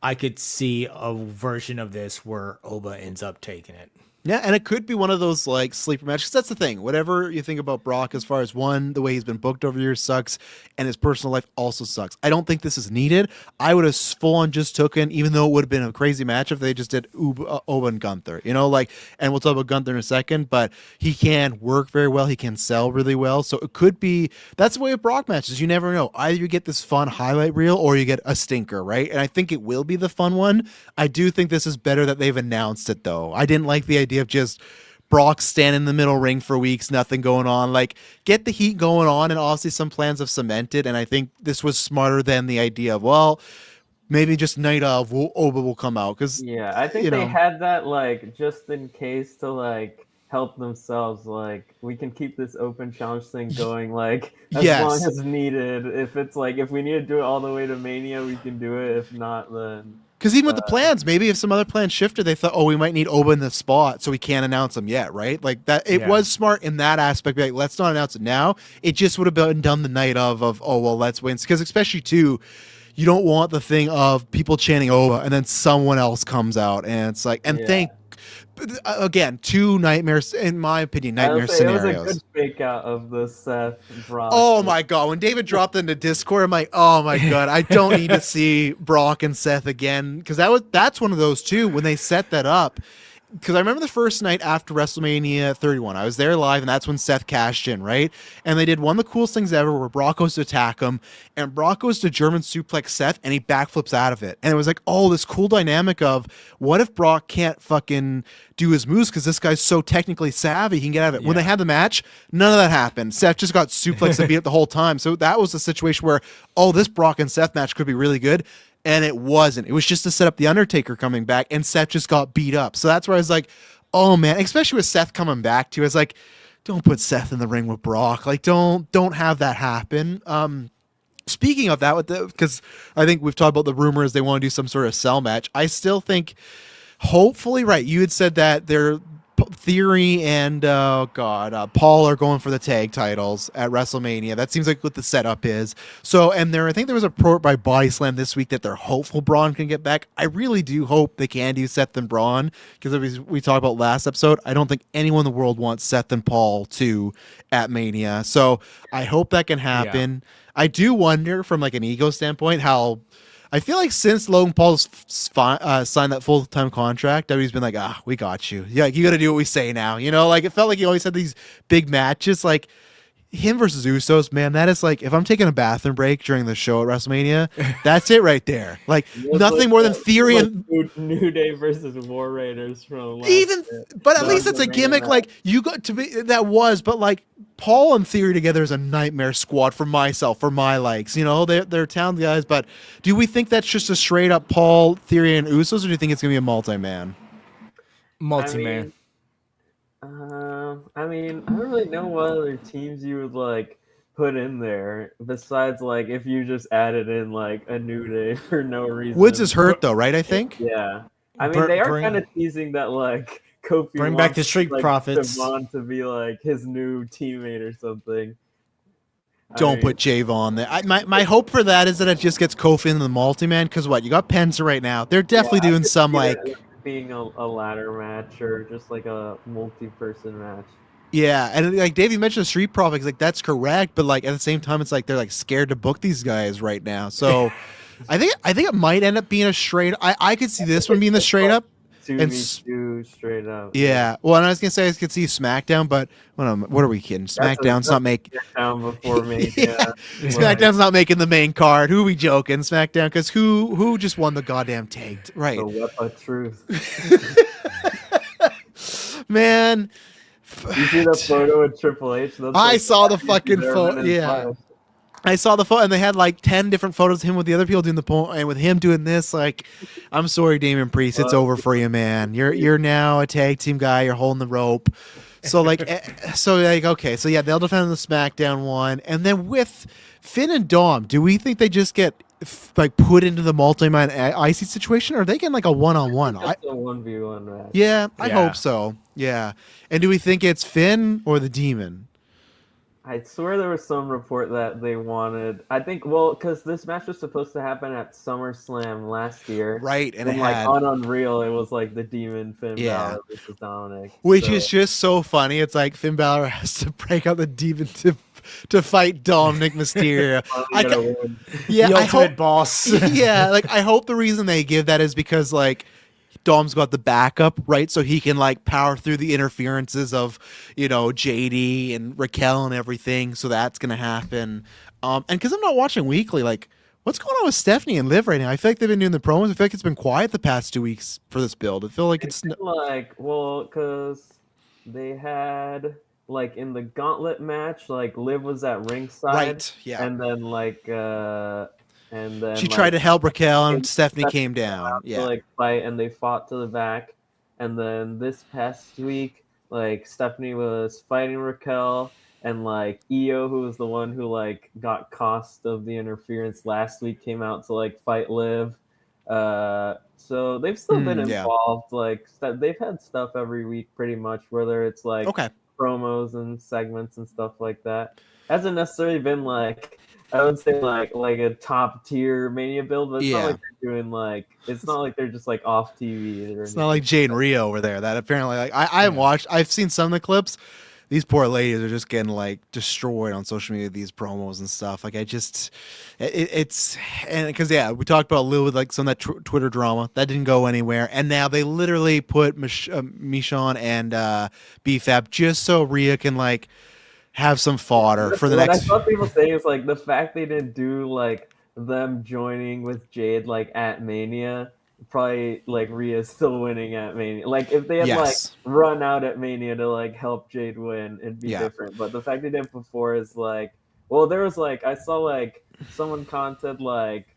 I could see a version of this where Oba ends up taking it. Yeah, and it could be one of those like sleeper matches. 'Cause that's the thing. Whatever you think about Brock, as far as one, the way he's been booked over the years sucks, and his personal life also sucks. I don't think this is needed. I would have full on just taken, even though it would have been a crazy match if they just did Oba and Gunther. Like, and we'll talk about Gunther in a second, but he can work very well. He can sell really well. So it could be that's the way of Brock matches. You never know. Either you get this fun highlight reel or you get a stinker, right? And I think it will be the fun one. I do think this is better that they've announced it though. I didn't like the idea of just Brock standing in the middle ring for weeks, nothing going on. Like, get the heat going on, and obviously some plans have cemented, and I think this was smarter than the idea of, well, maybe just night of Oba will come out. Because I think they had that like just in case to like help themselves. Like, we can keep this open challenge thing going like as long as needed. If it's like if we need to do it all the way to Mania, we can do it. If not, then. Because even with the plans, maybe if some other plans shifted, they thought, we might need Oba in the spot, so we can't announce him yet, right? Like that, it was smart in that aspect. Like, let's not announce it now. It just would have been done the night of let's win. Because especially too, you don't want the thing of people chanting Oba and then someone else comes out, and it's like, again, two nightmares, in my opinion, scenarios. It was a good fake out of the Seth Brock. Oh my God. When David dropped into Discord, I'm like, oh my God, I don't need to see Brock and Seth again. Because that's one of those too, when they set that up. Because I remember the first night after WrestleMania 31, I was there live, and that's when Seth cashed in, right? And they did one of the coolest things ever where Brock goes to attack him, and Brock goes to German suplex Seth, and he backflips out of it. And it was like, this cool dynamic of what if Brock can't fucking do his moves because this guy's so technically savvy, he can get out of it. Yeah. When they had the match, none of that happened. Seth just got suplexed and beat it the whole time. So that was a situation where, this Brock and Seth match could be really good. And it wasn't. It was just to set up The Undertaker coming back, and Seth just got beat up. So that's where I was like, oh man, especially with Seth coming back too. I was like, don't put Seth in the ring with Brock. Like, don't have that happen. Speaking of that, because I think we've talked about the rumors they want to do some sort of cell match. I still think, hopefully, right? You had said that they're Theory and Paul are going for the tag titles at WrestleMania. That seems like what the setup is. So, and I think there was a report by Body Slam this week that they're hopeful Braun can get back. I really do hope they can do Seth and Braun, because as we talked about last episode, I don't think anyone in the world wants Seth and Paul at Mania. So I hope that can happen. Yeah. I do wonder from like an ego standpoint how I feel like since Logan Paul's signed that full-time contract, WWE's been like, we got you. Yeah, you got to do what we say now. Like it felt like he always had these big matches. Like him versus Usos, man, that is like, if I'm taking a bathroom break during the show at WrestleMania, that's it right there. Like nothing more than Theory and New Day versus War Raiders from but at least it's a gimmick. Like you got to be, but like Paul and Theory together is a nightmare squad for my likes. They're talented guys, but do we think that's just a straight up Paul, Theory, and Usos, or do you think it's gonna be a multi-man? Multi-man. I don't really know what other teams you would like put in there besides like if you just added in like a New Day for no reason. Woods is hurt though, right? I think. Yeah, they are kind of teasing that like Kofi bring back the Street Profits to be like his new teammate or something. Don't put Javon there. My hope for that is that it just gets Kofi into the multi-man, because you got Penza right now. They're definitely doing some being a ladder match or just like a multi-person match. Yeah, and like Dave, you mentioned the Street Profits, like that's correct, but like at the same time, it's like they're like scared to book these guys right now. So I think it might end up being a straight. I could see this one being the straight up. Two straight up. Yeah. Well, and I was gonna say I could see SmackDown, but what are we kidding? SmackDown's not making. Before me. Yeah. SmackDown's not making the main card. Who are we joking? SmackDown, because who just won the goddamn tag? Right. The weapon truth. Man. You see the photo with Triple H? I saw the fucking photo. Yeah. I saw the photo, and they had like 10 different photos of him with the other people doing the point, and with him doing this. Like, I'm sorry, Damian Priest, it's over for you, man. You're now a tag team guy. You're holding the rope. So okay, so yeah, they'll defend the SmackDown one, and then with Finn and Dom, do we think they just get like put into the multi-man IC situation, or are they getting like a one-on-one? Just a 1v1 match. Yeah, I hope so. Yeah, and do we think it's Finn or the Demon? I swear there was some report that they wanted. I think, well, because this match was supposed to happen at SummerSlam last year, Right, and it like had on Unreal, it was like the Demon Finn Yeah. Balor versus Dominic, which so. is just so funny. It's like Finn Balor has to break out the demon to fight Dominic Mysterio. Finally gonna win. Yeah, the I ultimate hope. boss. Yeah, like I hope the reason they give that is because like Dom's got the backup, right? So he can like power through the interferences of, JD and Raquel and everything. So that's gonna happen. And because I'm not watching weekly, like what's going on with Stephanie and Liv right now? I feel like they've been doing the promos. I feel like it's been quiet the past 2 weeks for this build. I feel like it's Like, well, because they had like in the gauntlet match, like Liv was at ringside, right. Yeah, and then she tried to help Raquel and Stephanie Stephanie came down. to Yeah, like fight, and they fought to the back. And then this past week, like Stephanie was fighting Raquel, and like Io, who was the one who like got cost of the interference last week, came out to like fight Liv. So they've still been yeah. involved. Like they've had stuff every week, pretty much, whether it's like Okay. promos and segments and stuff like that. Hasn't necessarily been like, I would say like a top tier Mania build, but it's not like they're doing like, it's not like they're just like off TV. It's not like Jade and Rio were there. That apparently, like I haven't watched. I've seen some of the clips. These poor ladies are just getting like destroyed on social media. These promos and stuff. Like it's and because we talked about a little bit like some of that Twitter drama that didn't go anywhere, and now they literally put Michonne and BFAB just so Rhea can like have some fodder for the what next. I saw people saying is like the fact they didn't do like them joining with Jade like at Mania, probably like Rhea's still winning at Mania. Like if they had like run out at Mania to like help Jade win, it'd be different. But the fact they didn't before is like, well, there was like I saw like someone commented like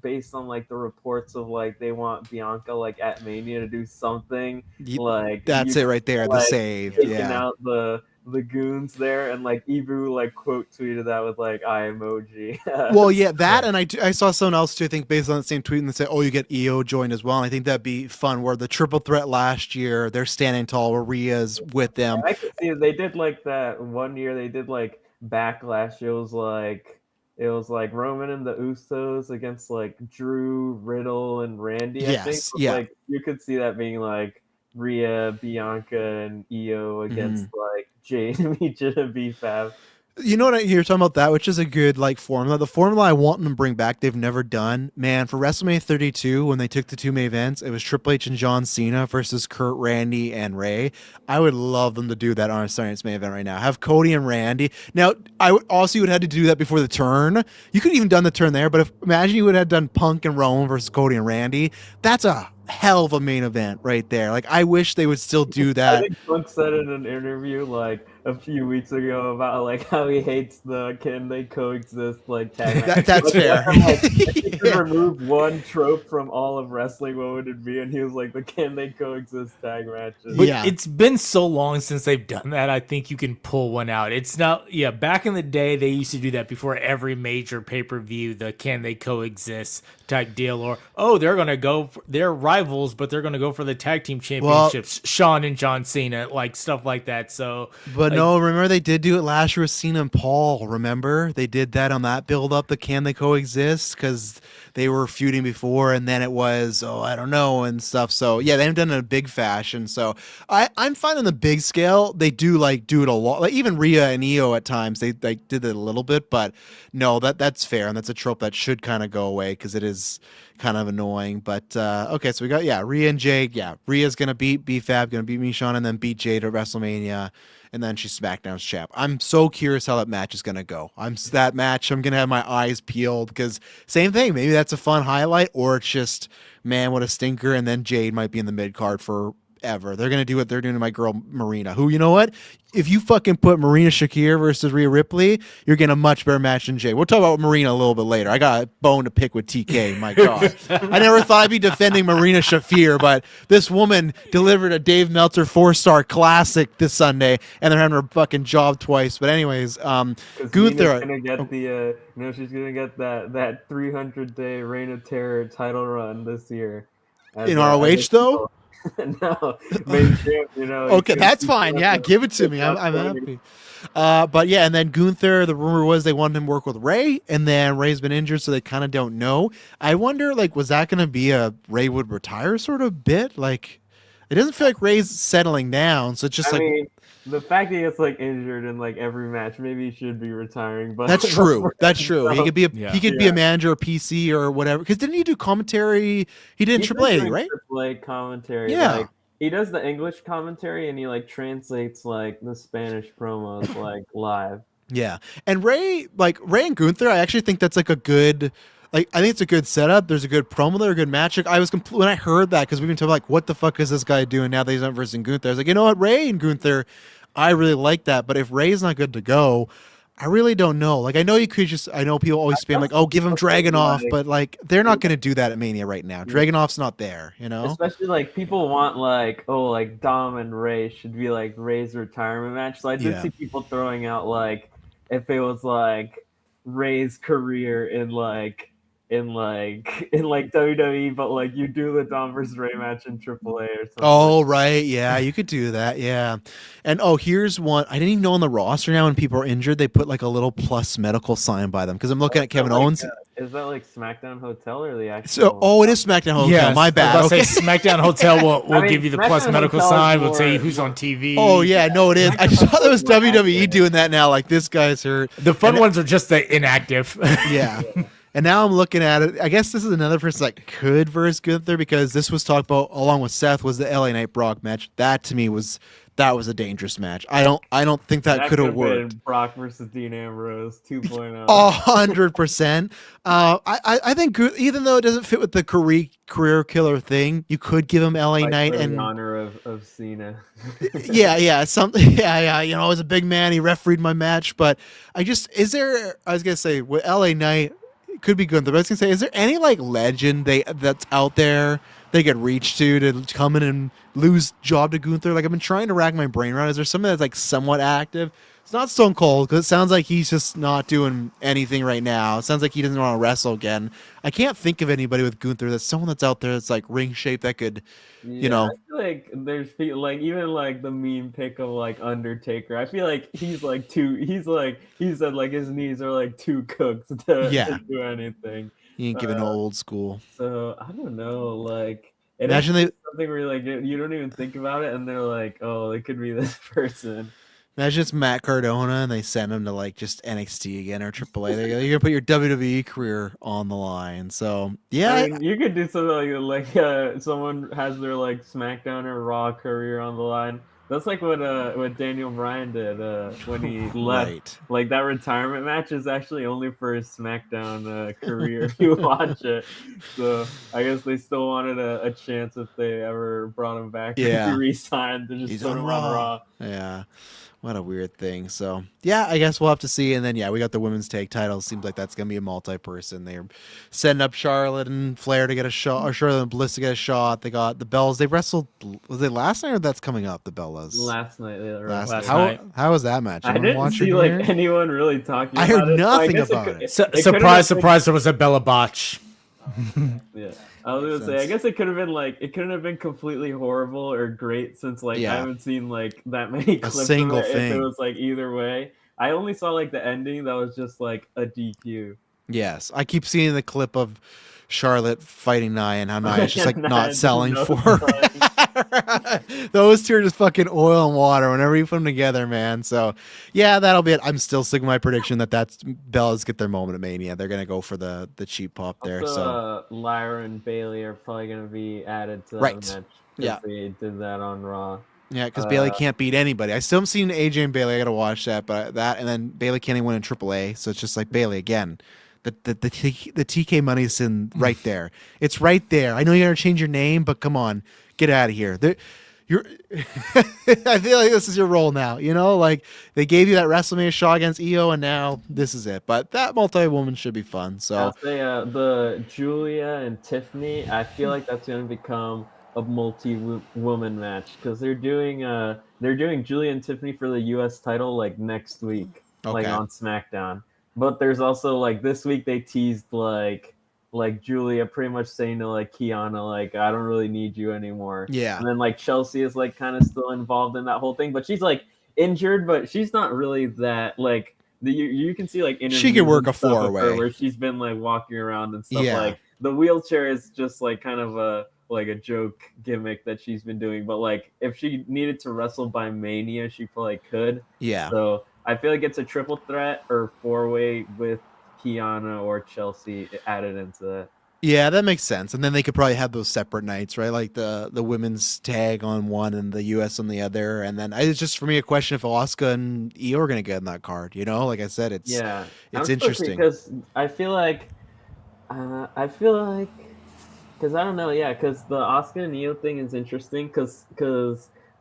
based on like the reports of like they want Bianca like at Mania to do something like that's it right there, the save, taking out the goons there, and like Ibu like quote tweeted that with like eye emoji. Well, yeah, that, and I saw someone else too, I think based on the same tweet, and they said, oh, you get EO joined as well, and I think that'd be fun where the triple threat last year, they're standing tall where Rhea's with them. I could see they did like that one year, they did like Backlash, it was like Roman and the Usos against like Drew, Riddle, and Randy. I think like you could see that being like Rhea, Bianca, and Io against like Jade, Misha, and BFAB. You know what you're talking about that, which is a good like formula. The formula I want them to bring back, they've never done. Man, for WrestleMania 32, when they took the two main events, it was Triple H and John Cena versus Kurt, Randy, and Ray. I would love them to do that on a Science main event right now. Have Cody and Randy. Now, I would also you would have to do that before the turn. You could even done the turn there, but imagine you would have done Punk and Roman versus Cody and Randy. That's a hell of a main event right there. Like I wish they would still do that. I think Punk said in an interview like a few weeks ago about like how he hates the can they coexist like tag match. That's fair. If you could remove one trope from all of wrestling, what would it be? And he was like the can they coexist tag matches. But it's been so long since they've done that. I think you can pull one out. It's not back in the day they used to do that before every major pay-per-view, the can they coexist type deal, or they're gonna go they're rivals, but they're gonna go for the tag team championships, Shawn and John Cena, like stuff like that. So but no, remember they did do it last year with Cena and Paul. Remember they did that on that build up, the can they coexist, because they were feuding before, and then it was I don't know and stuff. So yeah, they haven't done it in a big fashion. So I'm fine on the big scale. They do do it a lot. Like even Rhea and Io at times they did it a little bit, but no, that's fair, and that's a trope that should kind of go away because it is kind of annoying. But okay, so we got Rhea and Jade. Yeah, Rhea's gonna beat BFAB, gonna beat Michonne, and then beat Jade at WrestleMania. And then she's SmackDown's champ. I'm so curious how that match is gonna go. I'm gonna have my eyes peeled because same thing. Maybe that's a fun highlight, or it's just man, what a stinker. And then Jade might be in the mid card forever. They're gonna do what they're doing to my girl Marina. Who, you know what? If you fucking put Marina Shafir versus Rhea Ripley, you're getting a much better match than Jade. We'll talk about Marina a little bit later. I got a bone to pick with TK. My God, I never thought I'd be defending Marina Shafir, but this woman delivered a Dave Meltzer 4-star classic this Sunday, and they're having her fucking job twice. But anyways, Gunther gonna get the she's gonna get that 300-day Reign of Terror title run this year. In ROH though. No, main champ, Okay, that's fine. Yeah, give it to me. I'm happy. But yeah, and then Gunther, the rumor was they wanted him to work with Ray, and then Ray's been injured, so they kind of don't know. I wonder, like, was that going to be a Ray would retire sort of bit? Like, it doesn't feel like Ray's settling down, so it's just I like. mean, the fact that he gets like injured in like every match, maybe he should be retiring. But That's true. That's true. He could be Yeah. he could be a manager or PC or whatever. Because didn't he do commentary? He did in AAA, right? AAA commentary. Yeah. Like, he does the English commentary and he like translates like the Spanish promos like live. Yeah. And Ray and Gunther, I actually think that's like a good. Like, I think it's a good setup. There's a good promo there, a good match. Like, I was when I heard that, because we've been talking like, what the fuck is this guy doing now that he's not versus Gunther? I was like, you know what, Ray and Gunther, I really like that. But if Ray's not good to go, I really don't know. Like, I know you could just, I know people always spam like, oh, give him Dragunov, but like, they're not going to do that at Mania right now. Dragunov's not there, you know? Especially like people want like, oh, like Dom and Ray should be like Ray's retirement match. So I did see people throwing out like, if it was like Ray's career in WWE, but like you do the Dom versus Ray match in AAA or something. Oh, right. Yeah, you could do that. Yeah. And here's one. I didn't even know on the roster now when people are injured, they put like a little plus medical sign by them. Because I'm looking at Kevin Owens. Is that like SmackDown Hotel or the actual? So, it is SmackDown Hotel. Yeah, my bad. Okay. Say SmackDown Hotel will give you the SmackDown plus medical Hotel sign. We'll more- tell you who's on TV. Oh, yeah. No, it is. I saw that was more WWE accurate. doing that now. Like, this guy's hurt. The fun ones are just the inactive. Yeah. And now I'm looking at it. I guess this is another person that could versus Gunther, because this was talked about along with Seth was the LA Knight Brock match. That to me was a dangerous match. I don't think that could have worked. Brock versus Dean Ambrose 2.0. 100%. I think even though it doesn't fit with the career killer thing, you could give him LA Knight in and honor of Cena. something. Yeah. You know, I was a big man. He refereed my match, but I was gonna say with LA Knight. It could be good. But I was gonna say, is there any like legend that's out there they could reach to come in and lose job to Gunther? Like, I've been trying to rack my brain around. Is there something that's like somewhat active? It's not Stone Cold, because it sounds like he's just not doing anything right now. It sounds like he doesn't want to wrestle again. I can't think of anybody with Gunther that's someone that's out there that's like ring shape that could, you know. I feel like there's people like even like the meme pic of like Undertaker. I feel like he's like he said like his knees are like too cooked to do anything. He ain't giving old school. So I don't know, like imagine something where like you don't even think about it, and they're like, oh, it could be this person. Imagine it's Matt Cardona and they send him to like just NXT again or AAA. You're gonna put your WWE career on the line. So yeah, I mean, you could do something like someone has their like SmackDown or Raw career on the line. That's like what Daniel Bryan did when he left. Right. Like, that retirement match is actually only for his SmackDown career if you watch it. So I guess they still wanted a chance if they ever brought him back to re-sign to just put him on Raw. Yeah. What a weird thing. So, yeah, I guess we'll have to see. And then, yeah, we got the women's tag title. Seems like that's going to be a multi-person. They're setting up Charlotte and Flair to get a shot, or Charlotte and Bliss to get a shot. They got the Bellas. They wrestled, was it last night or that's coming up, the Bellas? Last night. Last night. How was that match? I didn't see like anyone really talking about it. I heard nothing about it. Surprise, there was a Bella botch. Yeah. I was gonna say, I guess it could have been like, it couldn't have been completely horrible or great, since like I haven't seen like that many clips of it. If it was like either way, I only saw like the ending that was just like a DQ. Yes, I keep seeing the clip of Charlotte fighting Nia and how Nia is just like not selling for her. Those two are just fucking oil and water whenever you put them together, man. So yeah, that'll be it. I'm still sticking with my prediction that's Bellas get their moment at Mania. They're gonna go for the cheap pop there. Also, so Lyra and Bailey are probably gonna be added to that match. Yeah, they did that on Raw. Yeah, because Bailey can't beat anybody. I still haven't seen AJ and Bailey. I gotta watch that, but and then Bailey can't even win in AAA. So it's just like Bailey again. The TK money's in right there. It's right there. I know you're gonna change your name, but come on, get out of here. You're. I feel like this is your role now. You know, like they gave you that WrestleMania shot against EO, and now this is it. But that multi-woman should be fun. So I'll say the Julia and Tiffany. I feel like that's gonna become a multi-woman match, because they're doing Julia and Tiffany for the U.S. title like next week, like on SmackDown. But there's also like this week they teased like Julia pretty much saying to like Kiana, like, I don't really need you anymore. Yeah. And then like Chelsea is like kind of still involved in that whole thing, but she's like injured, but she's not really that like. You can see like interviews She could work and a stuff with her 4-way. where she's been like walking around and stuff. Yeah. Like the wheelchair is just like kind of a joke gimmick that she's been doing. But like if she needed to wrestle by Mania, she probably could. Yeah. So I feel like it's a triple threat or 4-way with Kiana or Chelsea added into that. Yeah, that makes sense. And then they could probably have those separate nights, right? Like the women's tag on one and the US on the other. And then it's just for me a question if Asuka and Io are going to get in that card. You know, like I said, it's interesting because I feel like because I don't know, because the Asuka and Io thing is interesting because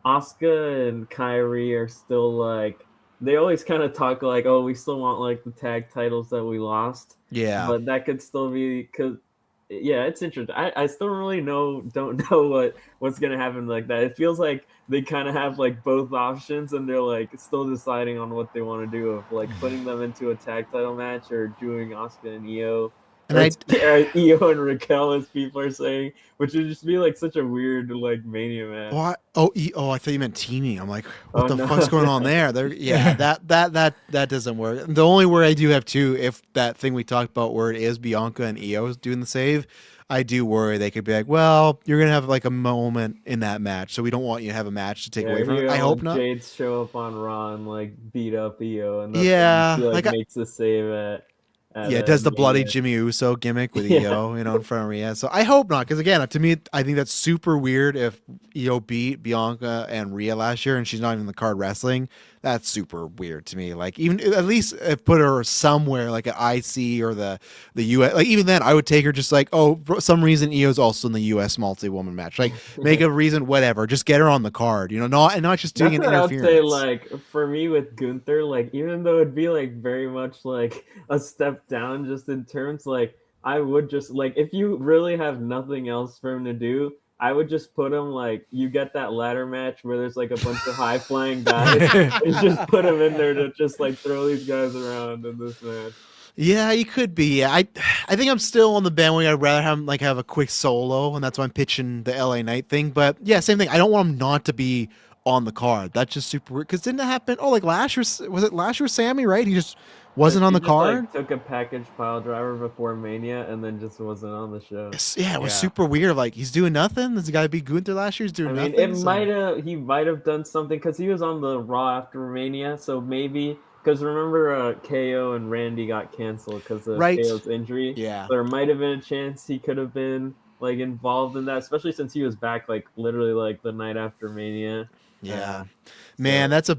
Asuka and Kyrie are still like they always kind of talk like, oh, we still want like the tag titles that we lost. Yeah, but that could still be because. Yeah, it's interesting. I still really don't know what's gonna happen like that. It feels like they kind of have like both options, and they're like still deciding on what they want to do of like putting them into a tag title match or doing Asuka and Io. And Io and Raquel, as people are saying, which would just be like such a weird like Mania match. What? Oh, I thought you meant teaming. I'm like, what the fuck's going on there? That doesn't work. The only word I do have too, if that thing we talked about where it is Bianca and Io doing the save, I do worry they could be like, well, you're gonna have like a moment in that match, so we don't want you to have a match to take away from it. I hope not. Jade's show up on Raw and like beat up Io, and makes the save at. Does the bloody Jimmy Uso gimmick with Io, in front of Rhea. So I hope not, because again, to me, I think that's super weird if Io beat Bianca and Rhea last year and she's not even in the card wrestling. That's super weird to me. Like even at least put her somewhere like an IC or the US. Like even then, I would take her just like, oh, for some reason Io's also in the US multi-woman match. Like make a reason, whatever. Just get her on the card, not just doing an interference. I would say like for me with Gunther, like even though it'd be like very much like a step down just in terms like I would just like if you really have nothing else for him to do. I would just put him like you get that ladder match where there's like a bunch of high flying guys and just put him in there to just like throw these guys around in this match. Yeah, you could be. Yeah, I think I'm still on the bandwagon. I'd rather have him have a quick solo, and that's why I'm pitching the LA Knight thing. But yeah, same thing. I don't want him not to be on the card. That's just super weird. Because didn't it happen? Oh, like last year, was it last year Sammy, right? He just wasn't on the card. Like, took a package pile driver before Mania and then just wasn't on the show. Yeah, it was super weird. Like he's doing nothing. This guy beat Gunther last year. He's doing nothing. He might have done something because he was on the Raw after Mania. So maybe because remember KO and Randy got canceled because of KO's injury. Yeah, there might have been a chance he could have been like involved in that, especially since he was back like literally like the night after Mania. Yeah, man, that's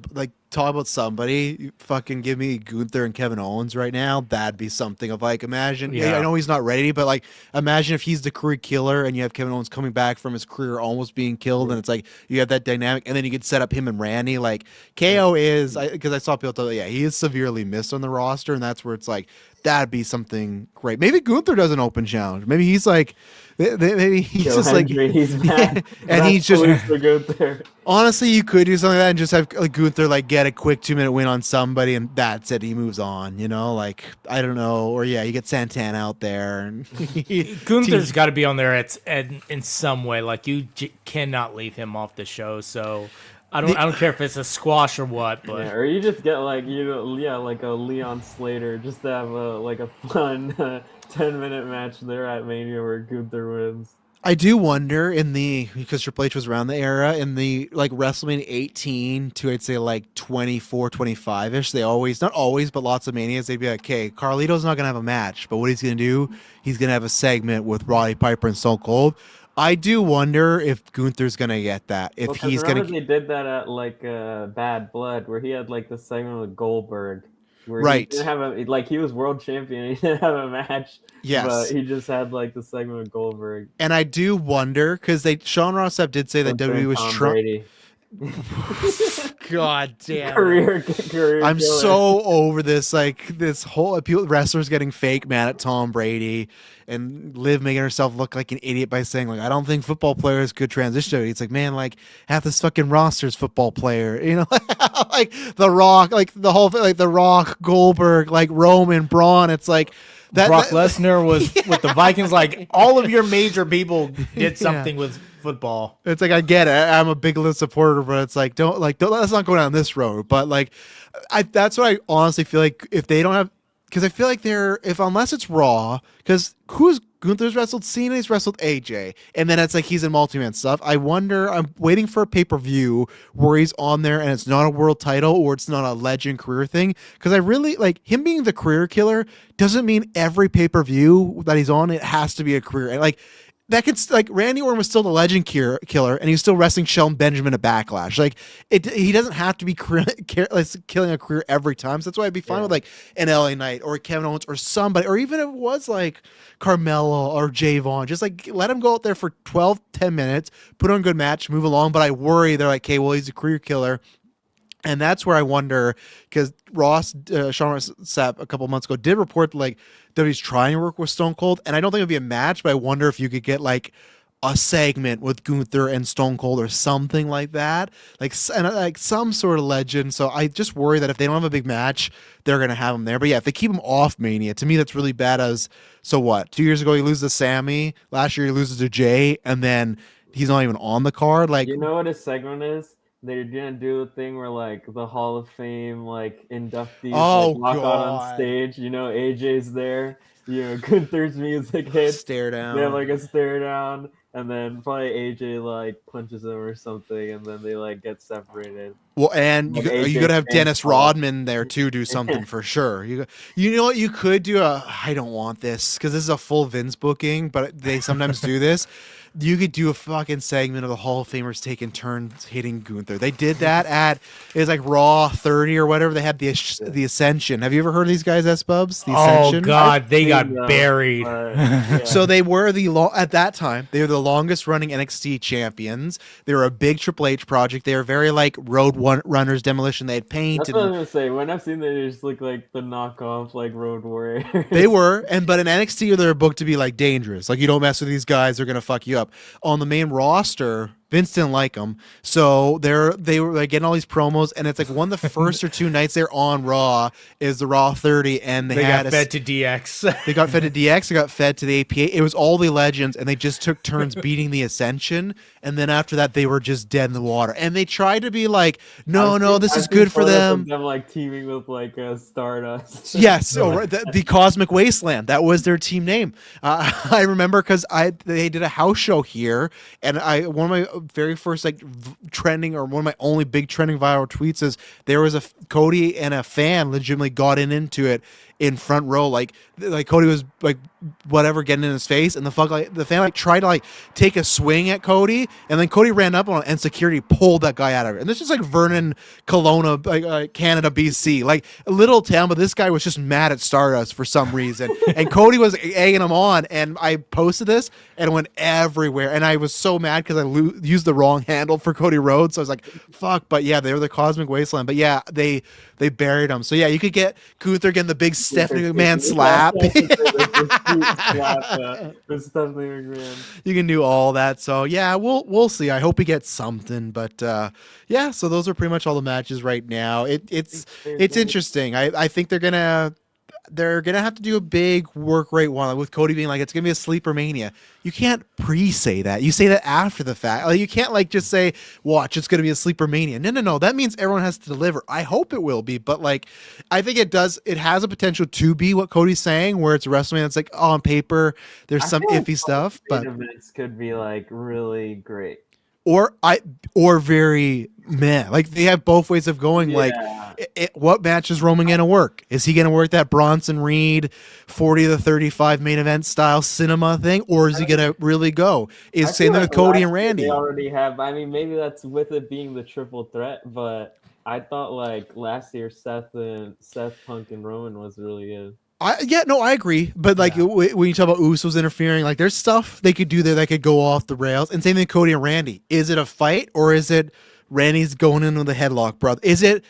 talk about somebody. You fucking give me Gunther and Kevin Owens right now. That'd be something of like imagine. Yeah, I know he's not ready, but like imagine if he's the career killer and you have Kevin Owens coming back from his career almost being killed, and it's like you have that dynamic, and then you could set up him and Randy. Like KO is because I saw people tell he is severely missed on the roster, and that's where it's like that'd be something great. Maybe Gunther does an open challenge. Maybe he's like. Maybe he's just Hendry, he's mad. And he's just Gunther. Honestly, you could do something like that and just have like Gunther get a quick 2-minute win on somebody, and that's it. He moves on, like I don't know, or you get Santana out there. And Gunther's got to be on there in some way. Like you cannot leave him off the show. So I don't care if it's a squash or what, but or you just get like like a Leon Slater just to have a fun. 10-minute match there at Mania where Gunther wins. I do wonder because Triple H was around the era in the WrestleMania 18 to I'd say 24, 25-ish. They always, not always, but lots of Manias, they'd be like, okay, Carlito's not going to have a match, but what he's going to do, he's going to have a segment with Roddy Piper and Stone Cold. I do wonder if Gunther's going to get that. If he's going to. They did that at Bad Blood where he had the segment with Goldberg. Where he didn't have he was world champion. He didn't have a match. Yes, but he just had the segment with Goldberg. And I do wonder because Sean Ross Sapp did say that WWE was trying. God damn! Career. I'm so over this. This whole wrestlers getting fake mad at Tom Brady, and Liv making herself look like an idiot by saying I don't think football players could transition to it. It's man, half this fucking roster's football player. The Rock, the whole the Rock, Goldberg, Roman, Braun. It's Brock Lesnar was with the Vikings. All of your major people did something with football. It's like I get it. I'm a big Liv supporter, but it's like don't let's not go down this road. But like, that's what I honestly feel like if they don't have, because I feel like unless it's Raw, because Gunther's wrestled Cena, he's wrestled AJ, and then it's like he's in multi-man stuff. I wonder. I'm waiting for a pay-per-view where he's on there and it's not a world title or it's not a legend career thing, because I really like him being the career killer. Doesn't mean every pay-per-view that he's on it has to be a career. Like that could, like, Randy Orton was still the legend killer, and he was still wrestling Shelton Benjamin at Backlash. Like he doesn't have to be killing a career every time. So that's why I'd be fine with like an LA Knight or Kevin Owens or somebody, or even if it was like Carmelo or Javon, just like let him go out there for 10 minutes, put on a good match, move along. But I worry they're like, okay, well, he's a career killer. And that's where I wonder, because Sean Ross Sapp a couple months ago did report like that he's trying to work with Stone Cold, and I don't think it'd be a match, but I wonder if you could get like a segment with Gunther and Stone Cold or something like that, like some sort of legend. So I just worry that if they don't have a big match, they're gonna have him there. But yeah, if they keep him off Mania, to me that's really bad. So what? 2 years ago he loses to Sammy, last year he loses to Jay, and then he's not even on the card. Like, you know what his segment is? They're gonna do a thing where like the Hall of Fame like inductees walk out on stage. You know, AJ's there. You know, Gunther's music hits. Stare down. They have like a stare down, and then probably AJ like punches him or something, and then they like get separated. Well, and you gotta have Dennis Rodman there too, do something for sure. You know what you could do? I don't want this because this is a full Vince booking, but they sometimes do this. You could do a fucking segment of the Hall of Famers taking turns hitting Gunther. They did that it was like Raw 30 or whatever. They had the Ascension. Have you ever heard of these guys, S-Bubs? The Ascension? Oh God, they got buried. So they were at that time, they were the longest running NXT champions. They were a big Triple H project. They were very like Road Runners Demolition. They had paint. That's what I was gonna say. When I've seen them, they just look like the knockoff like Road Warriors. They were, but in NXT they're booked to be like dangerous. Like you don't mess with these guys, they're gonna fuck you up. On the main roster, Vince didn't like them, so they were like getting all these promos, and it's like one of the first or two nights they're on Raw is the Raw 30, and they got fed to DX. They got fed to DX, they got fed to the APA. It was all the legends, and they just took turns beating the Ascension, and then after that they were just dead in the water. And they tried to be like, no, this is good for them. Them like teaming with like Stardust. Yes, so the Cosmic Wasteland, that was their team name. I remember because they did a house show here, and one of my very first like trending, or one of my only big trending viral tweets is there was a Cody and a fan legitimately got into it in front row, like Cody was like whatever getting in his face, and the fan like tried to like take a swing at Cody, and then Cody ran up on it, and security pulled that guy out of it. And this is like Vernon, Kelowna, like Canada, BC, like a little town, but this guy was just mad at Stardust for some reason, and Cody was egging him on. And I posted this, and it went everywhere, and I was so mad because I used the wrong handle for Cody Rhodes. So I was like, fuck. But yeah, they were the Cosmic Wasteland. But yeah, they buried him. So yeah, you could get Gunther getting the big Stephanie McMahon slap. You can do all that. So yeah, we'll see. I hope he gets something. But yeah, so those are pretty much all the matches right now. It's interesting. I think they're gonna have to do a big work rate one with Cody being like, it's gonna be a sleeper Mania. You can't pre-say that. You say that after the fact. Like, you can't like just say, watch, it's gonna be a sleeper Mania. No. That means everyone has to deliver. I hope it will be, but like, I think it has a potential to be what Cody's saying, where it's WrestleMania. It's like, on paper, there's some iffy stuff, but events could be like really great. Or very meh. Like they have both ways of going. Yeah. Like, what match is Roman gonna work? Is he gonna work that Bronson Reed 40-35 main event style cinema thing, or is he gonna really go? Is same thing with Cody and Randy? They already have. I mean, maybe that's with it being the triple threat, but I thought like last year Seth Punk and Roman was really good. I agree. But like when you talk about Usos interfering, like there's stuff they could do there that could go off the rails. And same thing with Cody and Randy. Is it a fight, or is it Randy's going in with a headlock, brother? Is it?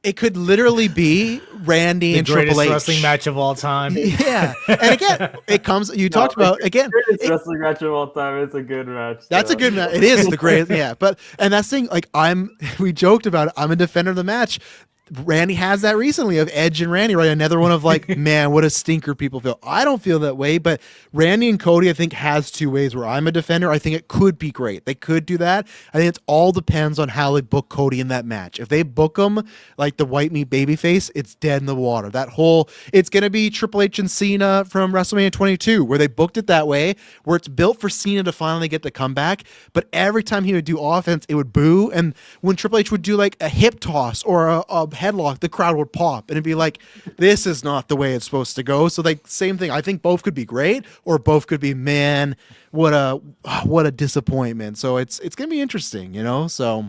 It could literally be Randy and Triple H. The greatest wrestling match of all time. Yeah. And again, it comes. You talked about again. Greatest wrestling match of all time. It's a good match. That's a good match. It is the greatest. Yeah. And that's the thing. Like we joked about it. I'm a defender of the match. Randy has that recently of Edge and Randy, right? Another one of like, man, what a stinker people feel. I don't feel that way, but Randy and Cody, I think, has two ways where I'm a defender. I think it could be great. They could do that. I think it all depends on how they book Cody in that match. If they book him like the white meat babyface, it's dead in the water. It's going to be Triple H and Cena from WrestleMania 22, where they booked it that way, where it's built for Cena to finally get the comeback. But every time he would do offense, it would boo. And when Triple H would do like a hip toss or a headlock, the crowd would pop and it'd be like, this is not the way it's supposed to go. So like same thing. I think both could be great or both could be, man, what a disappointment. So it's gonna be interesting, so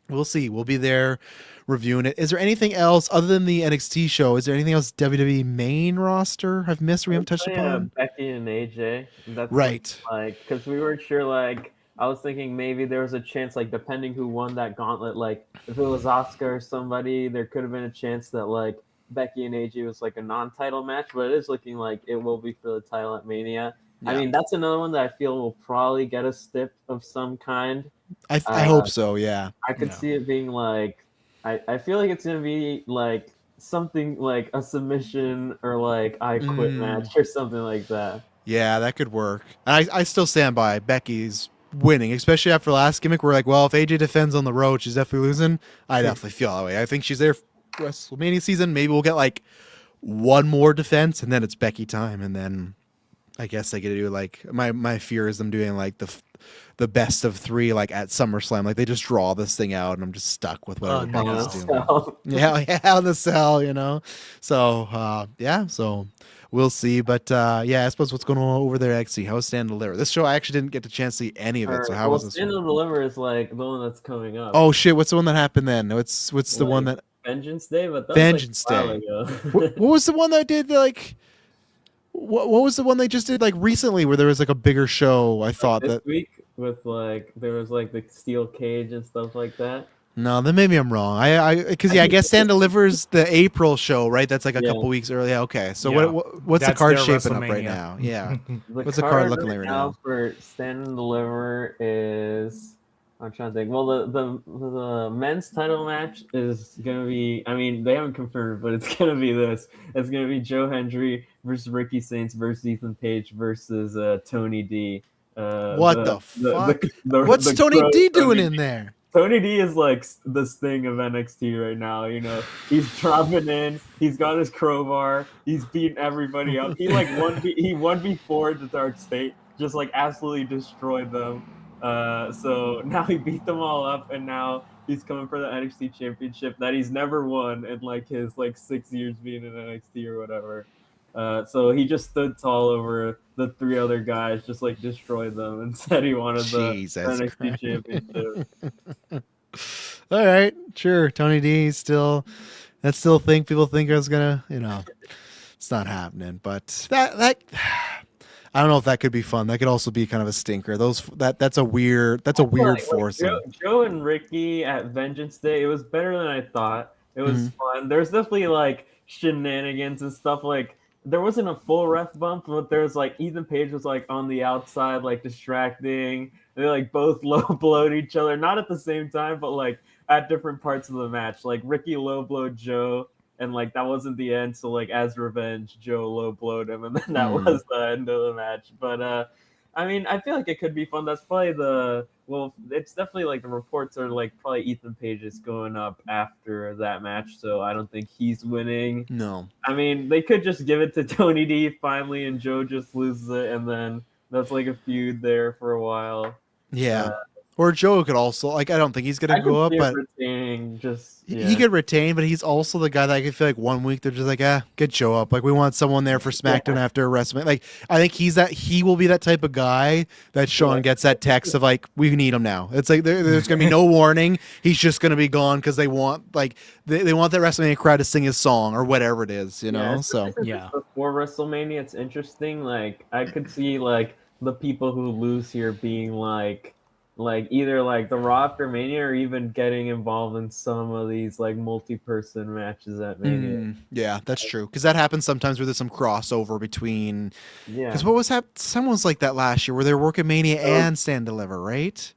we'll see. We'll be there reviewing it. Is there anything else other than the NXT show? Is there anything else WWE main roster I've missed we haven't touched upon? Becky and AJ. That's right. Like, because we weren't sure, like, I was thinking maybe there was a chance, like, depending who won that gauntlet, like, if it was Asuka or somebody, there could have been a chance that, like, Becky and AJ was, like, a non-title match, but it is looking like it will be for the title at Mania. Yeah. I mean, that's another one that I feel will probably get a stip of some kind. I hope so, yeah. I could see it being, like, I feel like it's going to be, like, something like a submission or, like, I quit match or something like that. Yeah, that could work. And I still stand by Becky's winning, especially after last gimmick. We're like, well, if AJ defends on the road, she's definitely losing. I definitely feel that way. I think she's there for WrestleMania season. Maybe we'll get like one more defense, and then it's Becky time, and then I guess they get to do like my fear is them doing like the best of three like at SummerSlam. Like they just draw this thing out, and I'm just stuck with whatever Becky's doing. Yeah, the cell, So so. We'll see, but I suppose what's going on over there at XC? How is Stand and Deliver? This show I actually didn't get the chance to see any of it. So how was this? Stand and Deliver is like the one that's coming up. Oh shit! What's the one that happened then? What's the one that Vengeance Day? But that Vengeance was, like, Day. a while ago. what was the one that did like? What was the one they just did like recently where there was like a bigger show? I thought this that week with like there was like the steel cage and stuff like that. No, then maybe I'm wrong. I guess Stand Delivers the April show, right? That's like a couple weeks early. Yeah, okay. So what's the card shaping up right now? Yeah. What's the card looking like right now? For Stand and Deliver is I'm trying to think. Well, the men's title match is gonna be. I mean, they haven't confirmed, but it's gonna be this. It's gonna be Joe Hendry versus Ricky Saints versus Ethan Page versus Tony D. What the fuck? What's Tony D doing in there? Tony D is like the Sting of NXT right now. He's dropping in. He's got his crowbar. He's beating everybody up. He won before the Dark State. Just like absolutely destroyed them. So now he beat them all up, and now he's coming for the NXT Championship that he's never won in like his 6 years being in NXT or whatever. So he just stood tall over the three other guys, just like destroyed them, and said he wanted the NXT Championship. All right, sure. Tony D that's still a thing people think is gonna, it's not happening. But that I don't know if that could be fun. That could also be kind of a stinker. That's a weird force. Joe and Ricky at Vengeance Day, it was better than I thought. It was fun. There's definitely like shenanigans and stuff like. There wasn't a full ref bump, but there was like Ethan Page was like on the outside, like distracting. They like both low blowed each other, not at the same time, but like at different parts of the match. Like Ricky low blowed Joe, and like that wasn't the end. So like as revenge, Joe low blowed him, and then that was the end of the match. But I mean, I feel like it could be fun. That's probably it's definitely like the reports are like probably Ethan Page is going up after that match, so I don't think he's winning. No. I mean, they could just give it to Tony D finally, and Joe just loses it, and then that's like a feud there for a while. Yeah. Or Joe could also I don't think he's gonna go up, but he could retain, but he's also the guy that I could feel like 1 week they're just like, get Joe up. Like we want someone there for SmackDown after WrestleMania. Like I think he will be that type of guy that Sean gets that text of like, we need him now. It's like there's gonna be no warning. He's just gonna be gone because they want they want that WrestleMania crowd to sing his song or whatever it is, So before WrestleMania, it's interesting. Like I could see like the people who lose here being like either like the Raw after Mania or even getting involved in some of these like multi-person matches at Mania. Yeah, that's true. Because that happens sometimes where there's some crossover between. Yeah. Because what was someone was like that last year where they were working Mania and Stand Deliver, right?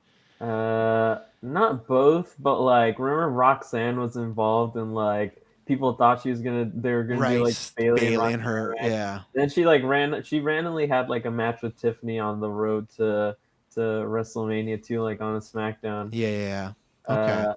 not both, but like remember Roxanne was involved and like people thought they were gonna do like Right, Bailey and Bailey and Roxanne her, match. yeah, Then she randomly had like a match with Tiffany on the road to WrestleMania 2, like on a SmackDown. yeah. Okay. Uh,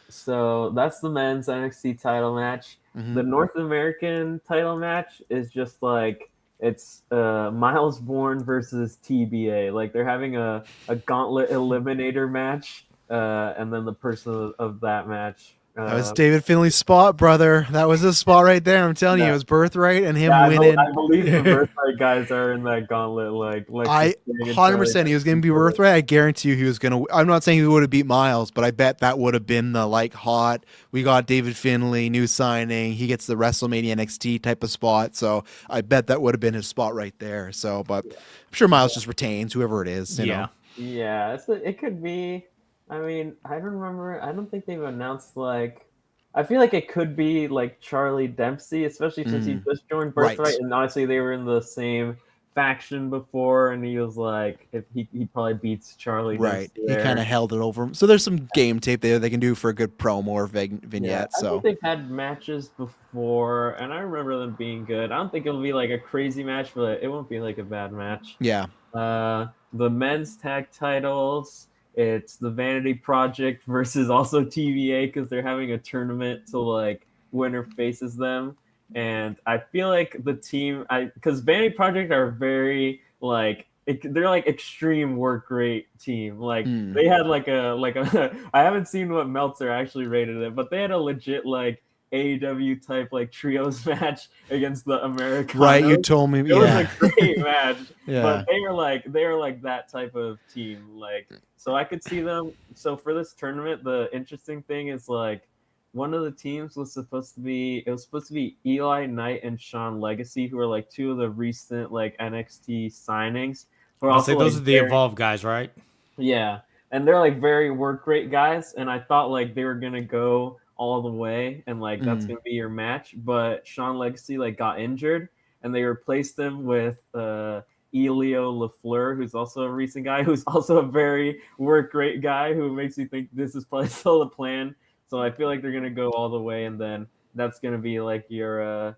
so that's the men's NXT title match. Hmm. The North American title match is just like it's Miles Bourne versus TBA. Like they're having a gauntlet eliminator match, and then the person of that match. That was David Finley's spot, brother. That was his spot right there. I'm telling you, it was birthright and him Yeah, winning. I believe the birthright guys are in that gauntlet. Like Lexus I King and Charlie 100% he was going to be birthright. I guarantee you he was going to. I'm not saying he would have beat Miles, but I bet that would have been the like hot. We got David Finley, new signing. He gets the WrestleMania NXT type of spot. So I bet that would have been his spot right there. So, but I'm sure Miles just retains whoever it is. You know. Yeah, it could be. I mean, I don't remember. I don't think they've announced like. I feel like it could be like Charlie Dempsey, especially since he just joined Right. Birthright, and honestly, they were in the same faction before, and he was like, if he probably beats Charlie Right. Dempsey He there. kind of held it over him. So there's some game tape there they can do for a good promo or vignette. Yeah, I So think they've had matches before, and I remember them being good. I don't think it'll be like a crazy match, but it won't be like a bad match. yeah. The men's tag titles, it's the Vanity Project versus also TVA because they're having a tournament to like winner faces them. And I feel like the team, because Vanity Project are very like they're like extreme work rate team. Like they had like a I haven't seen what Meltzer actually rated it, but they had a legit like AEW type like trios match against the Americans. Right. You told me. It was a great match. Yeah. But they were like that type of team. Like so I could see them. So for this tournament, the interesting thing is like one of the teams was supposed to be Eli Knight and Sean Legacy, who are like two of the recent like NXT signings. But I'll say also those like are the Evolve guys, right? yeah, and they're like very work rate guys, and I thought like they were gonna go all the way, and like that's gonna be your match. But Sean Legacy like got injured, and they replaced him with Elio LaFleur, who's also a recent guy, who's also a very work rate guy, who makes me think this is probably still the plan. So I feel like they're gonna go all the way, and then that's gonna be like your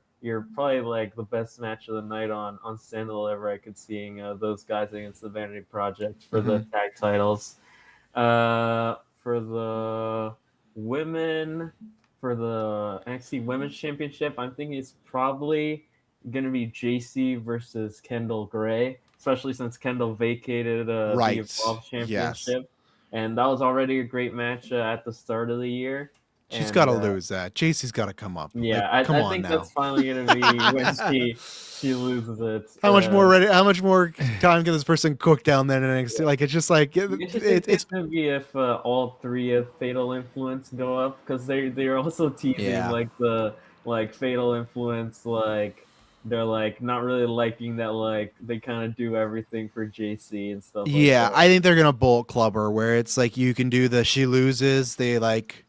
probably like the best match of the night on Sandal ever. I could seeing those guys against the Vanity Project for the tag titles. For the women, for the NXT Women's Championship, I'm thinking it's probably gonna be JC versus Kendall Gray, especially since Kendall vacated the Evolve Championship, and that was already a great match at the start of the year. She's got to lose that. JC's got to come up. Yeah, like, I think that's finally gonna be when she loses it. How much more time can this person cook down there in NXT? Like it's just like it's gonna be if all three of Fatal Influence go up because they're also teasing like the like Fatal Influence like they're like not really liking that like they kind of do everything for JC and stuff. Yeah, like that. I think they're gonna Bullet Club her where it's like you can do the she loses, they like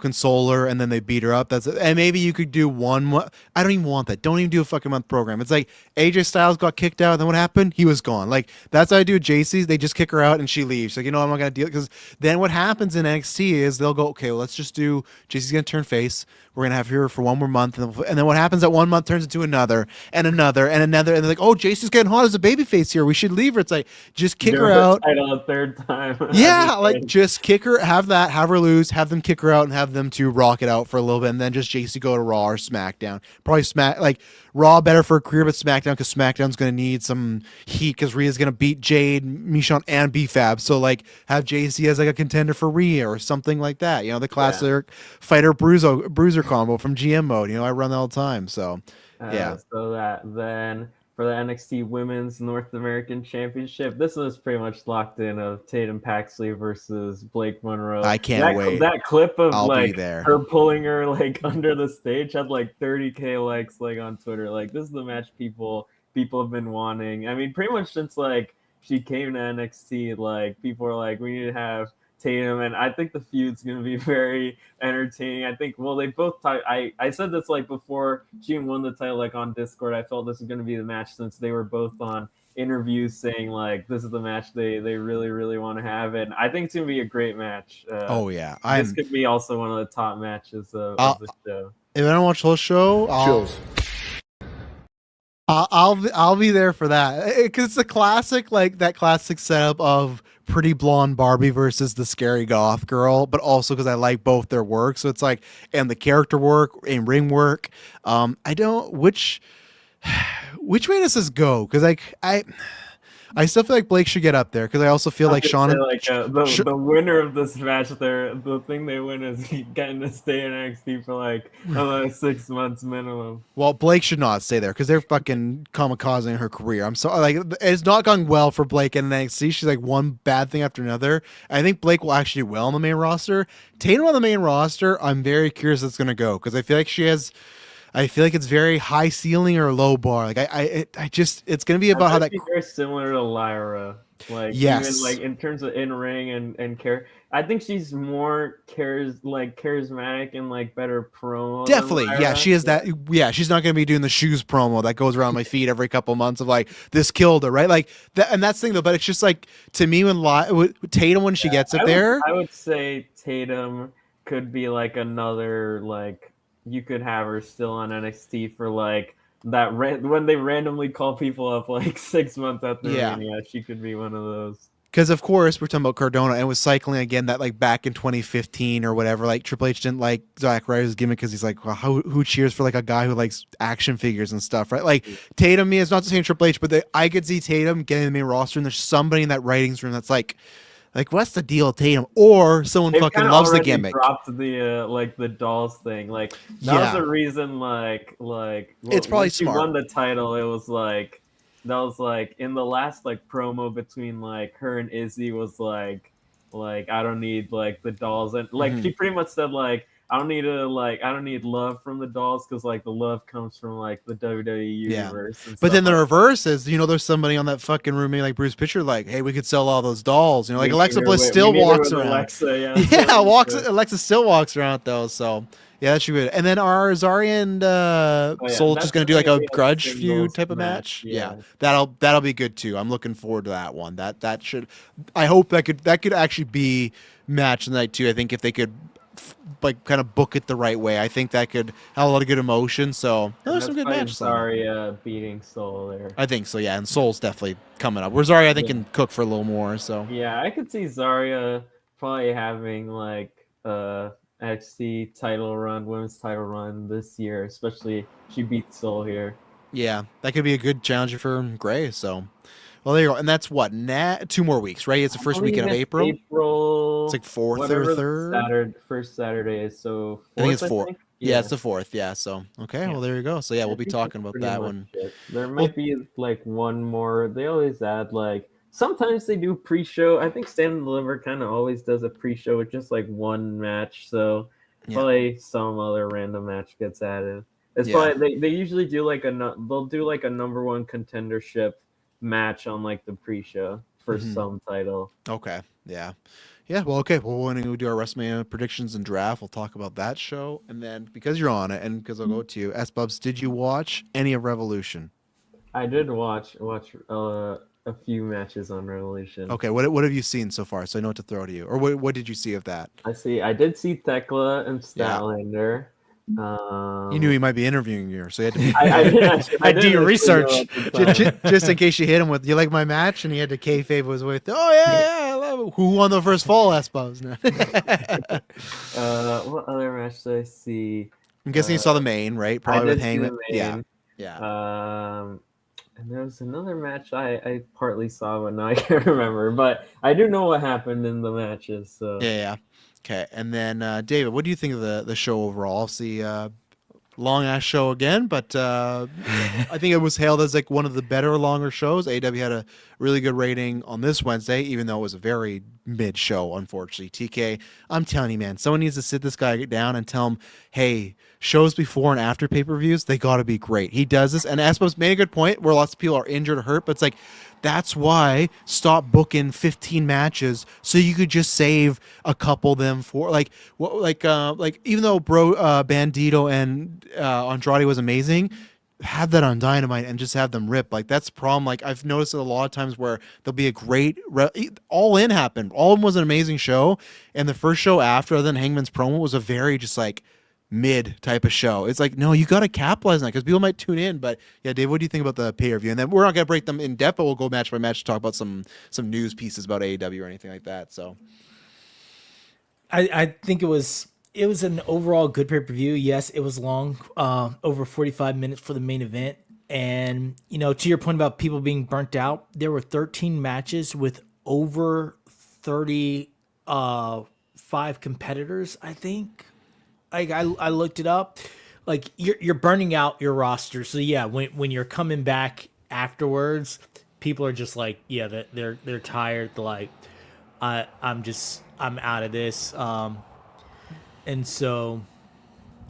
console her and then they beat her up. That's it. And maybe you could do one. I don't even want that. Don't even do a fucking month program. It's like AJ Styles got kicked out. And then what happened? He was gone. Like that's how I do JC. They just kick her out and she leaves. Like I'm not gonna deal because then what happens in NXT is they'll go okay. Well, let's just do JC's gonna turn face. We're gonna have her for one more month, and then what happens at 1 month turns into another and another and another, and they're like, oh, JC's getting hot as a babyface here. We should leave her. It's like just kick her out. Title a third time. Yeah, like just kick her, have her lose, have them kick her out, and have them to rock it out for a little bit, and then just JC go to Raw or SmackDown. Probably like Raw better for a career, but SmackDown because SmackDown's gonna need some heat because Rhea's gonna beat Jade, Michonne, and BFAB. So like have JC as like a contender for Rhea or something like that. The classic fighter bruiser combo from GM mode. I run that all the time. So yeah. So that then for the NXT Women's North American Championship, this was pretty much locked in of Tatum Paxley versus Blake Monroe. I can't wait. That clip of I'll like be there. her pulling her like under the stage had like 30K likes like on Twitter. Like this is the match people have been wanting. I mean, pretty much since like she came to NXT, like people are like, we need to have Tatum, and I think the feud's going to be very entertaining. I think, well, they both I said this like before she won the title like on Discord. I felt this was going to be the match since they were both on interviews saying like this is the match they really really want to have, and I think it's gonna be a great match. Oh yeah, This could be also one of the top matches of the show. If I don't watch the whole show, I'll be there for that, because it's a classic, like that classic setup of pretty blonde Barbie versus the scary goth girl, but also because I like both their work, so it's like, and the character work and ring work. I don't which way does this go? Because I still feel like Blake should get up there, because I also feel like Sean. The winner of this match, the thing they win is getting to stay in NXT for like 6 months minimum. Well, Blake should not stay there, because they're fucking kamikazing her career. I'm sorry, like it's not going well for Blake in NXT. She's like one bad thing after another. I think Blake will actually do well on the main roster. Tatum on the main roster, I'm very curious how it's going to go, because I feel like it's very high ceiling or low bar. Like I just, it's going to be about how that. Very similar to Lyra. Like, yes, even like in terms of in ring and care. I think she's more charismatic and like better promo. Definitely, yeah, she is that. Yeah, she's not going to be doing the shoes promo that goes around my feet every couple months of like, this killed her, right? Like that, and that's the thing though. But it's just like, to me, with Tatum, when she gets up there, I would say Tatum could be like another, like, you could have her still on NXT for like that when they randomly call people up like 6 months after Mania. She could be one of those. Because of course we're talking about Cardona, and was cycling again that like back in 2015 or whatever. Like Triple H didn't like Zack Ryder's gimmick because he's like, well, who cheers for like a guy who likes action figures and stuff, right? Like Tatum, me, it's not the same Triple H, but I could see Tatum getting the main roster, and there's somebody in that writings room that's like what's the deal with Tatum? Or someone fucking loves the gimmick. Dropped the like the dolls thing. Like that was the reason. Like it's probably smart. She won the title. It was like that was like in the last like promo between like her and Izzy was like I don't need like the dolls, and like she pretty much said like I don't need love from the dolls, because like the love comes from like the WWE universe. And but then the reverse is, there's somebody on that fucking roommate like Bruce Pitcher, like, hey, we could sell all those dolls. Like Alexa Bliss still walks around. Alexa, Alexa still walks around though. So yeah, that's good. And then are Zari and Soul just gonna do like a grudge feud type of match? Yeah, that'll be good too. I'm looking forward to that one. That should, I hope that could actually be match of the night too. I think if they could like kind of book it the right way, I think that could have a lot of good emotion. So there's some good matches. Zarya beating Soul there. I think so, yeah, and Soul's definitely coming up. Where Zarya, I think, can cook for a little more. So yeah, I could see Zarya probably having like NXT title run, women's title run this year, especially if she beats Soul here. Yeah, that could be a good challenger for Gray. So. Well, there you go. And that's what, 2 more weeks, right? It's the first weekend of April. It's like 4th or 3rd. First Saturday is, so 4th, I think it's 4th. Yeah, it's the 4th. Yeah, so, okay, well, there you go. So, yeah, we'll be talking about that one. There might be like one more. They always add like, sometimes they do pre-show. I think Stand and Deliver kind of always does a pre-show with just like one match. So, probably some other random match gets added. It's probably, they usually do like they'll do like a number one contendership match on like the pre-show for some title. Okay. Yeah. Well, okay. Well, when we do our WrestleMania predictions and draft, we'll talk about that show. And then because you're on it, and because I'll go to you, S-Bubs, did you watch any of Revolution? I did watch a few matches on Revolution. Okay. What have you seen so far? So I know what to throw to you. Or what did you see of that? I did see Thekla and Statlander. You knew he might be interviewing you, so you had to. I do your research just in case you hit him with, "You like my match?" And he had to kayfabe was with, "Oh yeah, I love it." Who won the first fall? I suppose. What other match did I see? I'm guessing you saw the main, right? Probably with Hangman. Yeah. And there was another match I partly saw, but now I can't remember. But I do know what happened in the matches. So yeah. Okay, and then David, what do you think of the show overall? See, long ass show again, but I think it was hailed as like one of the better longer shows. AEW had a really good rating on this Wednesday, even though it was a very mid show, unfortunately. TK, I'm telling you, man, someone needs to sit this guy down and tell him, hey, shows before and after pay-per-views, they got to be great. He does this, and Aspos made a good point where lots of people are injured or hurt, but it's like, that's why stop booking 15 matches so you could just save a couple of them for like even though Bandito and Andrade was amazing, have that on Dynamite and just have them rip. Like that's the problem. Like I've noticed it a lot of times where there'll be a great All In happened. All In was an amazing show, and the first show after, other than Hangman's promo, was a very just like mid type of show. It's like, no, you got to capitalize on that because people might tune in. But yeah, Dave, what do you think about the pay per view? And then we're not gonna break them in depth, but we'll go match by match to talk about some news pieces about AEW or anything like that. So I think it was an overall good pay per view. Yes, it was long, over 45 minutes for the main event. And to your point about people being burnt out, there were 13 matches with over 35 competitors. I think. Like I looked it up. Like you're burning out your roster. So yeah, when you're coming back afterwards, people are just like, yeah, they're tired. They're like, I'm out of this. And so,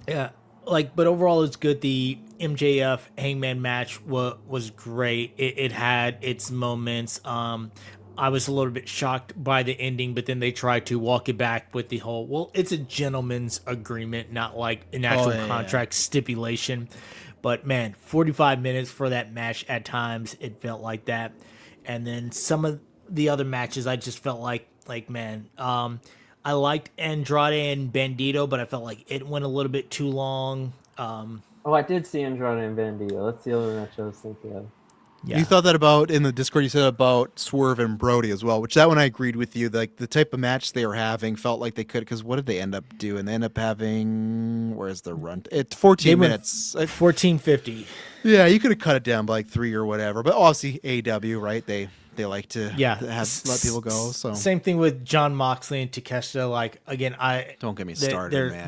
yeah, but overall it's good. The MJF Hangman match was great. It had its moments. I was a little bit shocked by the ending, but then they tried to walk it back with the whole, well, it's a gentleman's agreement, not like an actual contract stipulation. But man, 45 minutes for that match at times, it felt like that. And then some of the other matches, I just felt like man, I liked Andrade and Bandito, but I felt like it went a little bit too long. I did see Andrade and Bandito. That's the other match I was thinking of. Yeah. You thought that about in the Discord. You said about Swerve and Brody as well, which that one I agreed with you. Like the type of match they were having felt like they could. Because what did they end up doing? They end up having where's the run? It's 14 minutes. 14:50. Yeah, you could have cut it down by like 3 or whatever. But obviously AEW, right? They like to let people go. So same thing with John Moxley and Takeshita. Like again, don't get me started, man.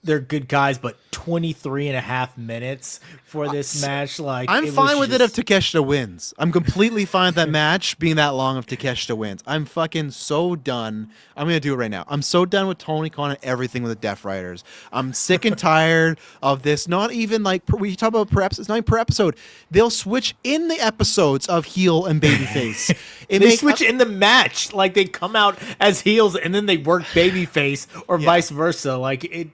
They're good guys, but 23 and a half minutes for this match. Like I'm fine with it if Takeshita wins. I'm completely fine with that match being that long if Takeshita wins. I'm fucking so done. I'm gonna do it right now. I'm so done with Tony Khan and everything with the Death Riders. I'm sick and tired of this. Not even like we talk about per episode. It's not even per episode. They'll switch in the episodes of heel and babyface. They switch in the match, like they come out as heels and then they work babyface or vice versa. Like it.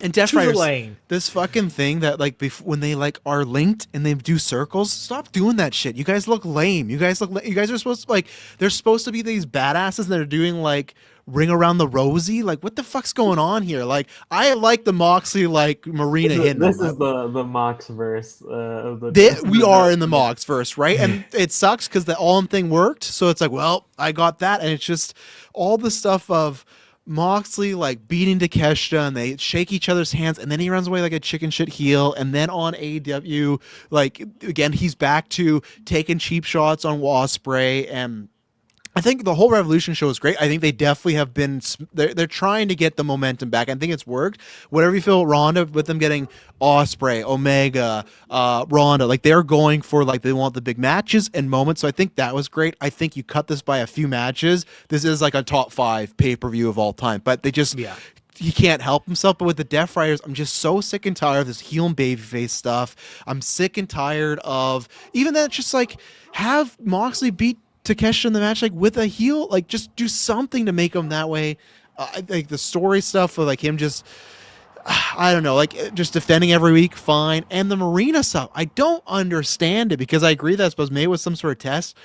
And Death Riders, this fucking thing that like when they like are linked and they do circles, stop doing that shit. You guys look lame. You guys are supposed to like they're supposed to be these badasses that are doing like ring around the rosy. Like what the fuck's going on here? Like I like the Moxley like Marina hit. This is the Mox verse of the. We are in the Mox verse, right? And it sucks because the All In thing worked. So it's like, well, I got that, and it's just all the stuff of Moxley like beating Takeshita and they shake each other's hands and then he runs away like a chicken shit heel, and then on AEW like again he's back to taking cheap shots on Ospreay. And I think the whole Revolution show is great. I think they definitely have been they're trying to get the momentum back. I think it's worked. Whatever you feel, Ronda, with them getting Ospreay, Omega, Ronda, like they're going for like they want the big matches and moments. So I think that was great. I think you cut this by a few matches. This is like a top 5 pay-per-view of all time. But they just he can't help himself. But with the Death Riders, I'm just so sick and tired of this heel and babyface stuff. I'm sick and tired of even that. Just like have Moxley beat Takeshita in the match like with a heel, like just do something to make him that way. Like the story stuff with like him just I don't know, like just defending every week, fine. And the Marina stuff, I don't understand it because I agree that I suppose maybe it was some sort of test.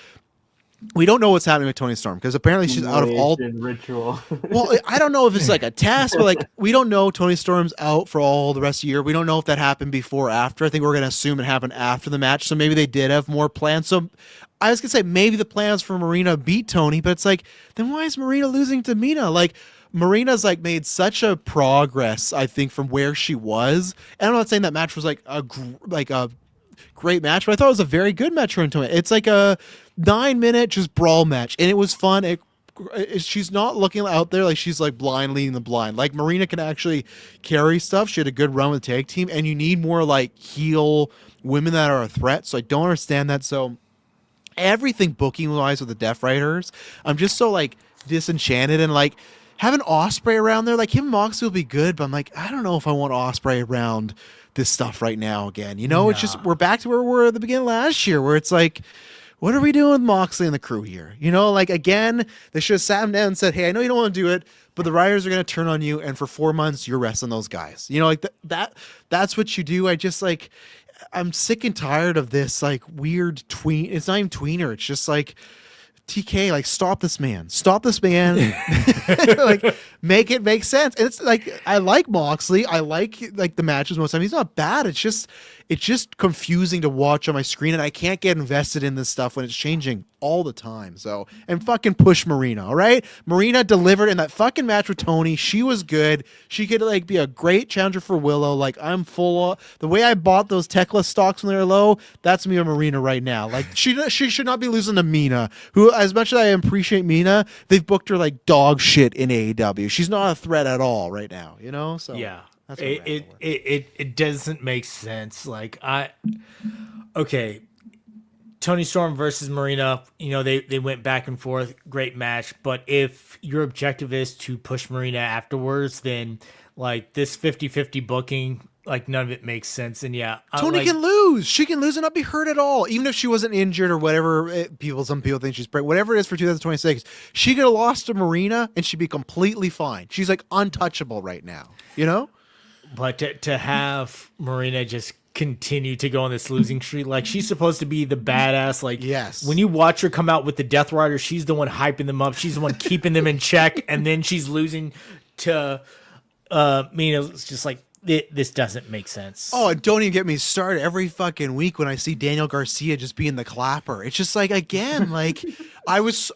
We don't know what's happening with Toni Storm because apparently she's out of all ritual. Well, I don't know if it's like a test, but like we don't know Toni Storm's out for all the rest of the year. We don't know if that happened before or after. I think we're gonna assume it happened after the match. So maybe they did have more plans. So I was gonna say maybe the plans for Marina beat Toni, but it's like then why is Marina losing to Mina? Like Marina's like made such a progress, I think, from where she was. And I'm not saying that match was like a great match, but I thought it was a very good match for Toni. It's like a 9-minute just brawl match, and it was fun. She's not looking out there like she's like blind leading the blind. Like Marina can actually carry stuff. She had a good run with the tag team, and you need more like heel women that are a threat. So I don't understand that. So everything booking wise with the Death Riders, I'm just so like disenchanted, and like having Ospreay around there, like him and Moxley will be good, but I'm like, I don't know if I want Ospreay around this stuff right now again. You know, It's just we're back to where we were at the beginning of last year, where it's like, what are we doing with Moxley and the crew here? You know, like again, they should have sat him down and said, hey, I know you don't want to do it, but the Riders are going to turn on you, and for 4 months you're wrestling those guys. You know, like that's what you do. I just like I'm sick and tired of this like weird tween. It's not even tweener. It's just like TK, like stop this man, like make it make sense. And it's like I like Moxley, I like the matches most of the time. He's not bad. It's just confusing to watch on my screen, and I can't get invested in this stuff when it's changing all the time. So, and fucking push Marina, all right? Marina delivered in that fucking match with Toni. She was good. She could like be a great challenger for Willow. Like I'm full of the way I bought those Tekla stocks when they were low. That's me on Marina right now. Like she should not be losing to Mina, who, as much as I appreciate Mina, they've booked her like dog shit in AEW. She's not a threat at all right now, you know? So yeah. that's It doesn't make sense. Like okay, Toni Storm versus Marina, they went back and forth, great match. But if your objective is to push Marina afterwards, then like this 50-50 booking, like none of it makes sense. And yeah, Toni can lose. She can lose and not be hurt at all, even if she wasn't injured or whatever. Some people think she's great. Whatever it is for 2026, she could have lost to Marina and she'd be completely fine. She's like untouchable right now, you know. But to have Marina just continue to go on this losing streak, like she's supposed to be the badass. Like yes, when you watch her come out with the Death Rider, she's the one hyping them up. She's the one keeping them in check, and then she's losing to Mina. It's just like this doesn't make sense. Oh, and don't even get me started. Every fucking week when I see Daniel Garcia just being the clapper, it's just like again, like I was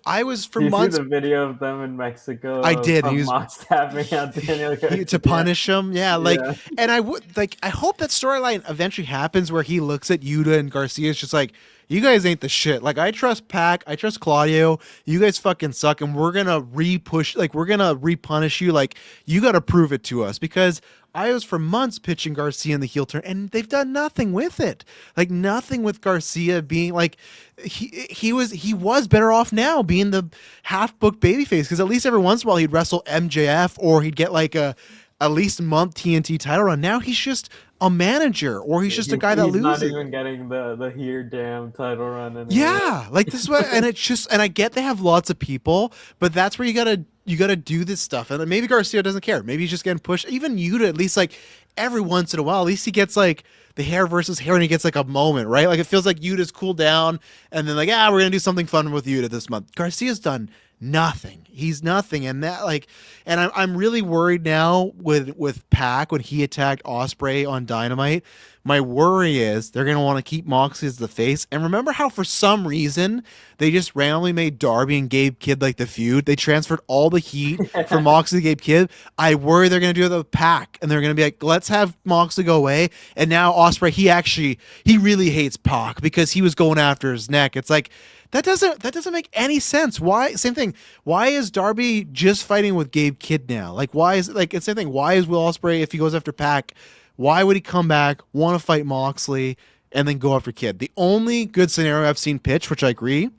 for you months. See the video of them in Mexico. I did. He was tapping out Daniel Garcia to punish him. Yeah, like, yeah. And I would like. I hope that storyline eventually happens where he looks at Yuta and Garcia is just like, you guys ain't the shit. Like, I trust Pac, I trust Claudio. You guys fucking suck, and we're gonna we're gonna repunish you. Like, you got to prove it to us, because I was for months pitching Garcia in the heel turn, and they've done nothing with it. Like nothing with Garcia being like he was better off now being the half booked babyface, because at least every once in a while he'd wrestle MJF or he'd get like a at least month TNT title run. Now he's just a manager, or he's just a guy that loses. He's not even getting the here damn title run anymore. Yeah, like this way, and it's just, and I get they have lots of people, but that's where you gotta do this stuff. And maybe Garcia doesn't care. Maybe he's just getting pushed. Even Yuta, at least like every once in a while, at least he gets like the hair versus hair, and he gets like a moment, right? Like it feels like Yuta's cooled down, and then like, we're gonna do something fun with Yuta this month. Garcia's done nothing. He's nothing, and that like, and I'm really worried now with Pac when he attacked Ospreay on Dynamite. My worry is they're gonna want to keep Moxley as the face. And remember how for some reason they just randomly made Darby and Gabe Kidd like the feud. They transferred all the heat from Moxley to Gabe Kidd. I worry they're gonna do it with Pac, and they're gonna be like, let's have Moxley go away. And now Ospreay, he really hates Pac because he was going after his neck. It's like, that doesn't make any sense. Why? Same thing. Why is Darby just fighting with Gabe Kidd now? Like, why is like it's the same thing? Why is Will Ospreay, if he goes after Pac, why would he come back, want to fight Moxley, and then go after Kidd? The only good scenario I've seen pitched, which I agree,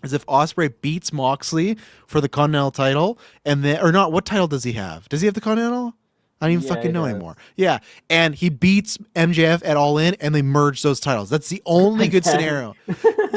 is if Ospreay beats Moxley for the Continental title, and then or not. What title does he have? Does he have the Continental? I don't even fucking know anymore. Yeah, and he beats MJF at All In, and they merge those titles. That's the only good scenario.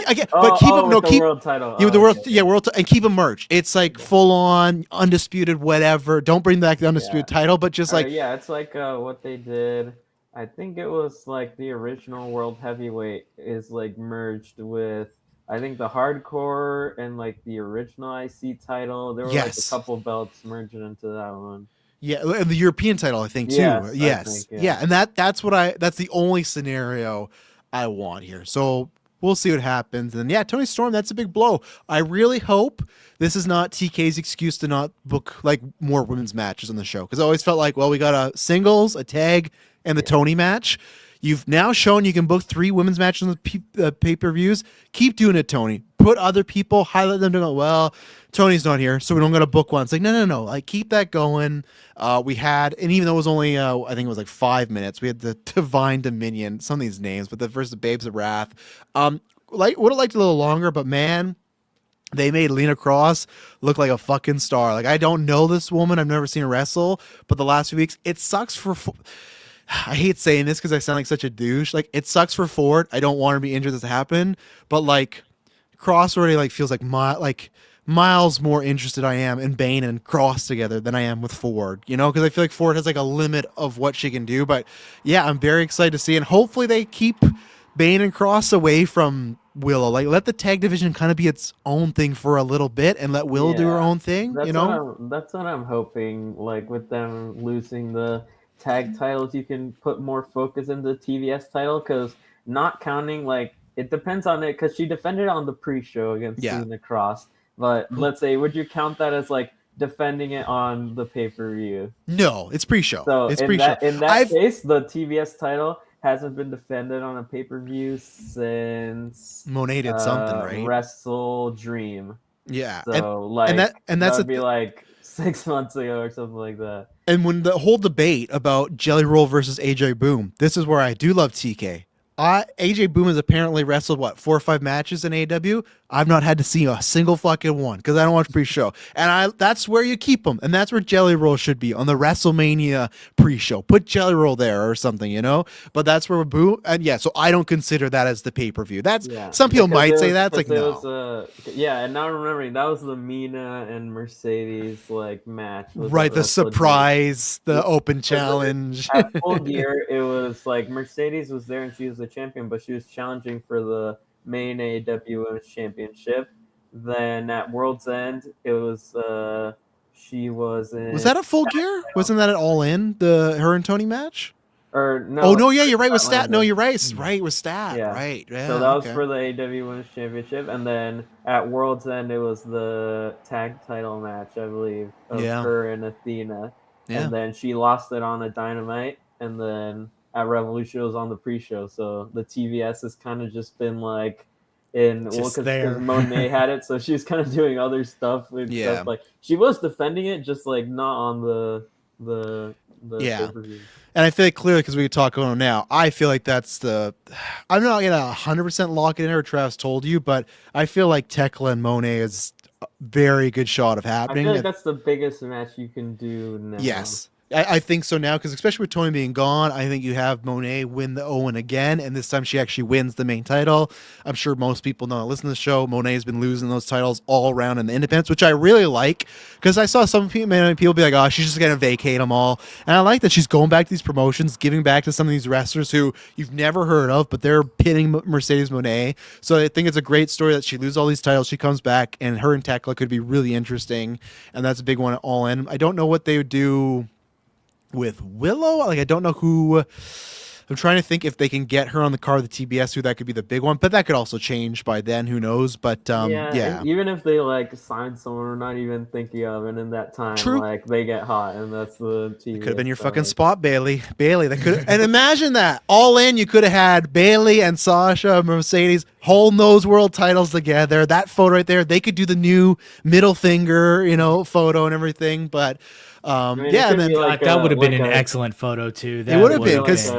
Again, but keep him. No, keep world title. Yeah, the world. Okay. Yeah, world, and keep them merged. It's like full on undisputed, whatever. Don't bring back the undisputed title, but just like it's like what they did. I think it was like the original world heavyweight is like merged with, I think, the hardcore and like the original IC title. There were like a couple belts merging into that one. Yeah, and the European title, I think, too. Yes. And that's the only scenario I want here. So we'll see what happens. And yeah, Toni Storm, that's a big blow. I really hope this is not TK's excuse to not book like more women's matches on the show, because I always felt like, well, we got a singles, a tag, and the Toni match. You've now shown you can book 3 women's matches on the pay-per-views. Keep doing it, Toni. Put other people, highlight them to go, well, Toni's not here, so we don't got to book one. It's like, no. Like, keep that going. We had, and even though it was only, I think it was like 5 minutes, we had the Divine Dominion, some of these names, but the first, the Babes of Wrath. Would have liked a little longer, but man, they made Lena Cross look like a fucking star. Like, I don't know this woman. I've never seen her wrestle, but the last few weeks, it sucks for... I hate saying this because I sound like such a douche. Like, it sucks for Ford. I don't want her to be injured. This to happen, but like, Cross already like feels like miles more interested I am in Bane and Cross together than I am with Ford, because I feel like Ford has like a limit of what she can do. But yeah, I'm very excited to see, and hopefully they keep Bane and Cross away from Willow. Like, let the tag division kind of be its own thing for a little bit, and let Willow do her Yeah, own thing. that's what I'm hoping. Like with them losing the tag titles, you can put more focus into the TVS title because not counting like it depends on it because she defended on the pre-show against Yeah. Selena Cross. But let's say, would you count that as like defending it on the pay-per-view? No, it's pre-show. So It's pre-show. in that I've case, the TBS title hasn't been defended on a pay per view since Monet did something right. Wrestle Dream. Yeah, So like and that's that would be like 6 months ago or something like that. And when the whole debate about Jelly Roll versus AJ Boom, this is where I do love TK. AJ Boom has apparently wrestled 4 or 5 matches in AEW. I've not had to see a single fucking one because I don't watch pre-show, and that's where you keep them, and that's where Jelly Roll should be on the WrestleMania pre-show. Put Jelly Roll there or something, But that's where Boom, and yeah, so I don't consider that as the pay-per-view. That's some people might say that's like no. And now remembering that was the Mina and Mercedes like match, right? The surprise, the open challenge. At Full Gear, it was like Mercedes was there and she was the champion, but she was challenging for the main AEW Women's Championship. Then at World's End, it was she was in. Was that a Full Gear? Wasn't that at All In, the her and Toni match? Or no? Oh no, yeah, you're right with Stat. No, you're right. It's right with Stat. Yeah. Right. Yeah, so that was for the AEW Women's Championship, and then at World's End, it was the tag title match, I believe, of her and Athena. Yeah. And then she lost it on a Dynamite, and then at Revolution it was on the pre-show. So the TVS has kind of just been like because Monet had it, so she was kind of doing other stuff and stuff like she was defending it, just like not on the pay-per-view. And I feel like clearly, because we could talk about it now, I feel like that's I'm not gonna 100% lock it in, or Travis told you, but I feel like Tekla and Monet is a very good shot of happening. I feel like that's the biggest match you can do now. Yes. I think so now, because especially with Toni being gone, I think you have Monet win the Owen again, and this time she actually wins the main title. I'm sure most people know, listen to the show, Monet's been losing those titles all around in the independents, which I really like, because I saw some people be like, oh, she's just going to vacate them all. And I like that she's going back to these promotions, giving back to some of these wrestlers who you've never heard of, but they're pitting Mercedes Monet. So I think it's a great story that she loses all these titles, she comes back, and her and Tekla could be really interesting, and that's a big one at All In. I don't know what they would do with Willow. Like, I don't know who. I'm trying to think if they can get her on the card of the TBS, who that could be the big one, but that could also change by then. Who knows? But yeah. Even if they like sign someone we're not even thinking of, and in that time, like they get hot, and that's the TBS. Could have been your fucking spot, Bailey. That could. And imagine that All In. You could have had Bailey and Sasha, Mercedes, whole nose world titles together. That photo right there. They could do the new middle finger, photo and everything, but. And then that would have been an excellent photo too. It would have been because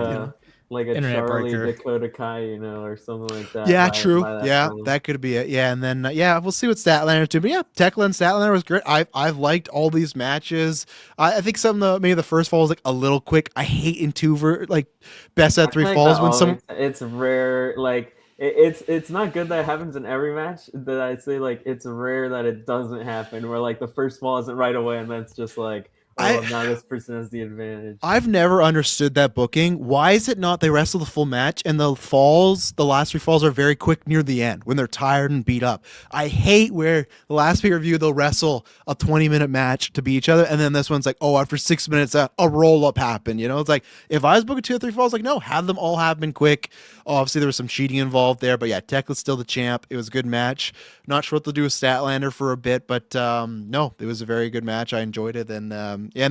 like a Internet Charlie breaker. Dakota Kai, or something like that. Yeah, true. That could be it. Yeah, and then we'll see what Statlander do. But yeah, Tekla and Statlander was great. I've liked all these matches. I think maybe the first fall was like a little quick. I hate in best out 3 falls when some. It's rare. Like it's not good that it happens in every match. That I'd say it's rare that it doesn't happen. Where like the first fall isn't right away, and then it's just like. Now this person has the advantage. I've never understood that booking. Why is it not they wrestle the full match and the last 3 falls are very quick near the end when they're tired and beat up? I hate where the last pay-per-view they'll wrestle a 20-minute match to beat each other, and then this one's like, after 6 minutes a roll-up happened. It's like, if I was booking 2 or 3 falls, like, no, have them all happen quick. Obviously there was some cheating involved there, but yeah, Tekla's still the champ. It was a good match. Not sure what they'll do with Statlander for a bit, but no, it was a very good match. I enjoyed it. And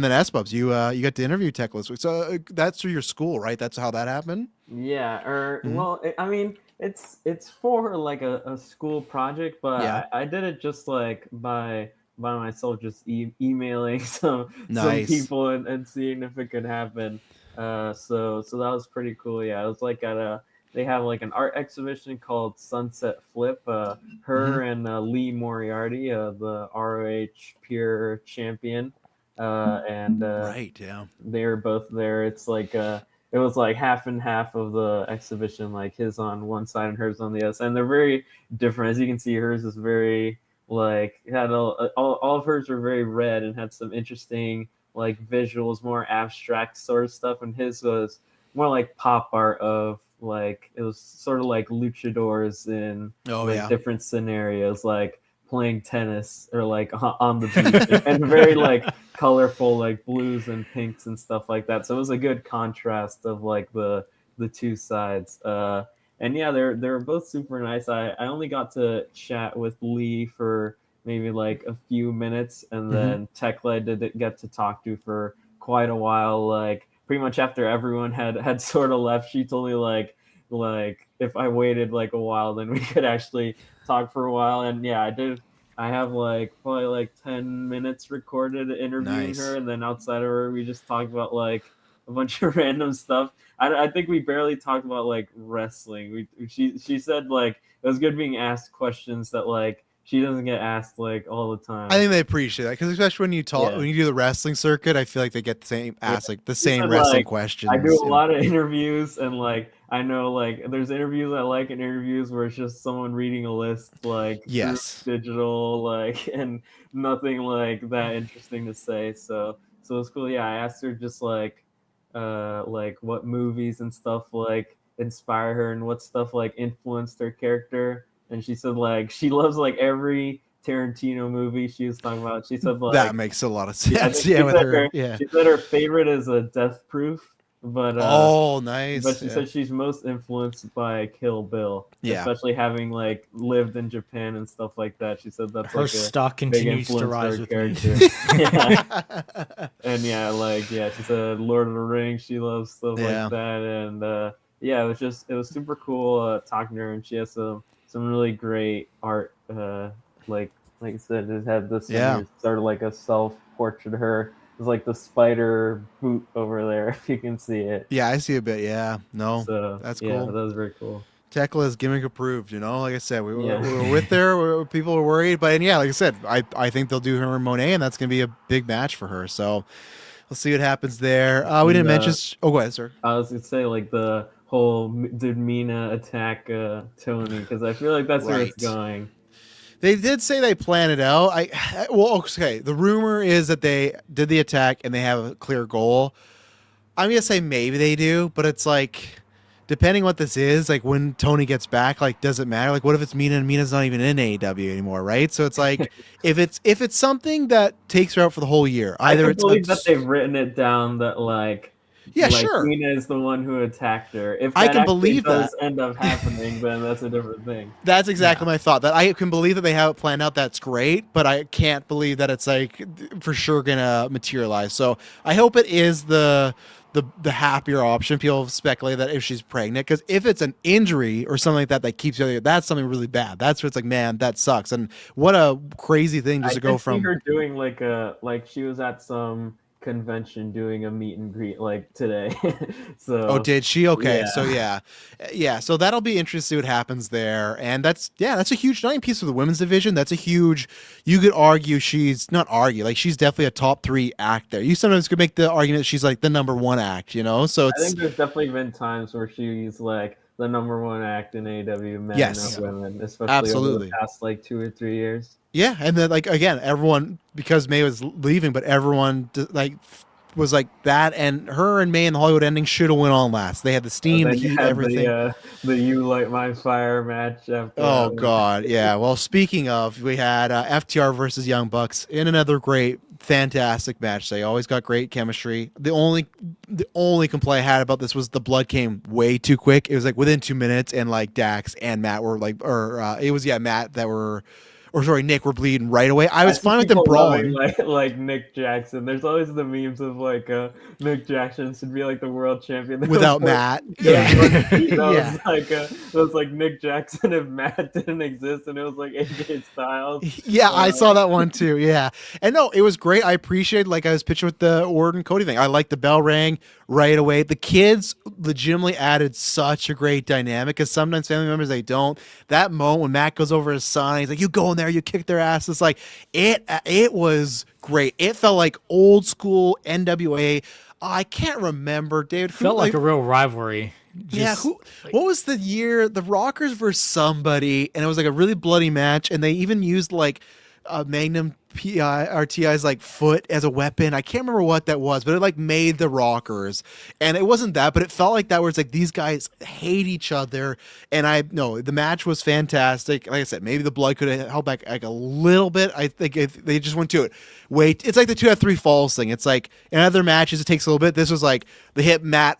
then S-Bubs, you got to interview Tekla. So that's through your school, right? That's how that happened? Yeah, well, I mean, it's for like a school project, but yeah. I did it just like by myself, just emailing some people and seeing if it could happen. So that was pretty cool. Yeah, it was like they have like an art exhibition called Sunset Flip. Her and Lee Moriarty, the ROH Pure champion. Right, yeah, they're both there. It's like it was like half and half of the exhibition, like his on one side and hers on the other side. And they're very different. As you can see, hers is very like had all of hers were very red and had some interesting like visuals, more abstract sort of stuff, and his was more like pop art of like it was sort of like luchadors in different scenarios, like playing tennis or like on the beach, and very like colorful like blues and pinks and stuff like that. So it was a good contrast of like the two sides. And yeah, they're both super nice. I only got to chat with Lee for maybe like a few minutes, and then Tekla I did get to talk to for quite a while. Like pretty much after everyone had sort of left, she told me like if I waited like a while, then we could actually talk for a while. And yeah, I did. I have like probably like 10 minutes recorded interviewing her, and then outside of her, we just talked about like a bunch of random stuff. I think we barely talked about like wrestling. She said like it was good being asked questions that like she doesn't get asked like all the time. I think they appreciate that because especially when you talk when you do the wrestling circuit, I feel like they get the same like the same wrestling questions. I do a lot of interviews, and like I know like there's interviews I like and interviews where it's just someone reading a list like digital like and nothing like that interesting to say. So it's cool. Yeah, I asked her just like what movies and stuff like inspire her and what stuff like influenced her character, and she said like she loves like every Tarantino movie she was talking about. She said like that makes a lot of sense. She said her favorite is a Death Proof, but nice. But she said she's most influenced by Kill Bill, especially having like lived in Japan and stuff like that. She said that's her like stock continues to rise with character. me. And she said Lord of the Rings. She loves stuff like that, and it was super cool talking to her, and she has some really great art. Like I said, it had this sort of like a self-portrait of her. It's like the spider boot over there, if you can see it. Yeah, I see a bit. Yeah, no, so, that's cool. Yeah, that was very cool. Tekla is gimmick approved. You know, like I said, we were with her. People were worried, but like I said, I think they'll do her and Monet, and that's gonna be a big match for her. So we'll see what happens there. We didn't mention. Oh, go ahead, sir. I was gonna say like the whole did Mina attack Toni, because I feel like that's where it's going. They did say they planned it out. The rumor is that they did the attack and they have a clear goal. I'm gonna say maybe they do, but it's like depending what this is, like when Toni gets back, like does it matter? Like what if it's Mina and Mina's not even in AEW anymore, right? So it's like if it's something that takes her out for the whole year, either it's believe that they've written it down that like sure. Mina is the one who attacked her. If I can believe that end up happening, then that's a different thing. That's exactly my thought. That I can believe that they have it planned out. That's great, but I can't believe that it's like for sure gonna materialize. So I hope it is the happier option. People speculate that if she's pregnant, because if it's an injury or something like that keeps her, that's something really bad. That's where it's like, man, that sucks. And what a crazy thing just to go from. I see her doing like she was at some convention doing a meet and greet like today. So did she? Okay. Yeah. So so that'll be interesting to see what happens there. And that's a huge piece of the women's division. That's a huge, you could argue she's definitely a top 3 act there. You sometimes could make the argument she's like the number 1 act, you know? So I think there's definitely been times where she's like the number 1 act in AEW, men and women, especially over the past like 2 or 3 years. Yeah, and then like again, everyone, because May was leaving, but everyone like was like that, and her and May in the Hollywood ending should have went on last. They had the steam, the heat, everything. The You Light My Fire match. After God, yeah. Well, speaking of, we had FTR versus Young Bucks in another great, fantastic match. They always got great chemistry. The only complaint I had about this was the blood came way too quick. It was like within 2 minutes, and like Dax and Matt were like, Matt that were. Or sorry, Nick were bleeding right away. I was fine with them brawling. Like Nick Jackson. There's always the memes of like Nick Jackson should be like the world champion without Matt. It was like Nick Jackson if Matt didn't exist, and it was like AJ Styles. Yeah, I saw that one too. Yeah, and no, it was great. I appreciate I was pitching with the Orton Cody thing. I like the bell rang right away. The kids legitimately added such a great dynamic, because sometimes family members they don't. That moment when Matt goes over his son, he's like, "You go in there, you kick their ass." It's like it was great. It felt like old school NWA. I can't remember, David. Felt like a real rivalry. Just, What was the year? The Rockers versus somebody, and it was like a really bloody match, and they even used like Magnum PI RTI's like foot as a weapon. I can't remember what that was, but it like made the Rockers, and it wasn't that, but it felt like that. Where it's like these guys hate each other, and the match was fantastic. Like I said, maybe the blood could have held back like a little bit. I think if they just went to it. Wait, it's like the 2 out of 3 falls thing. It's like in other matches it takes a little bit. This was like they hit Nick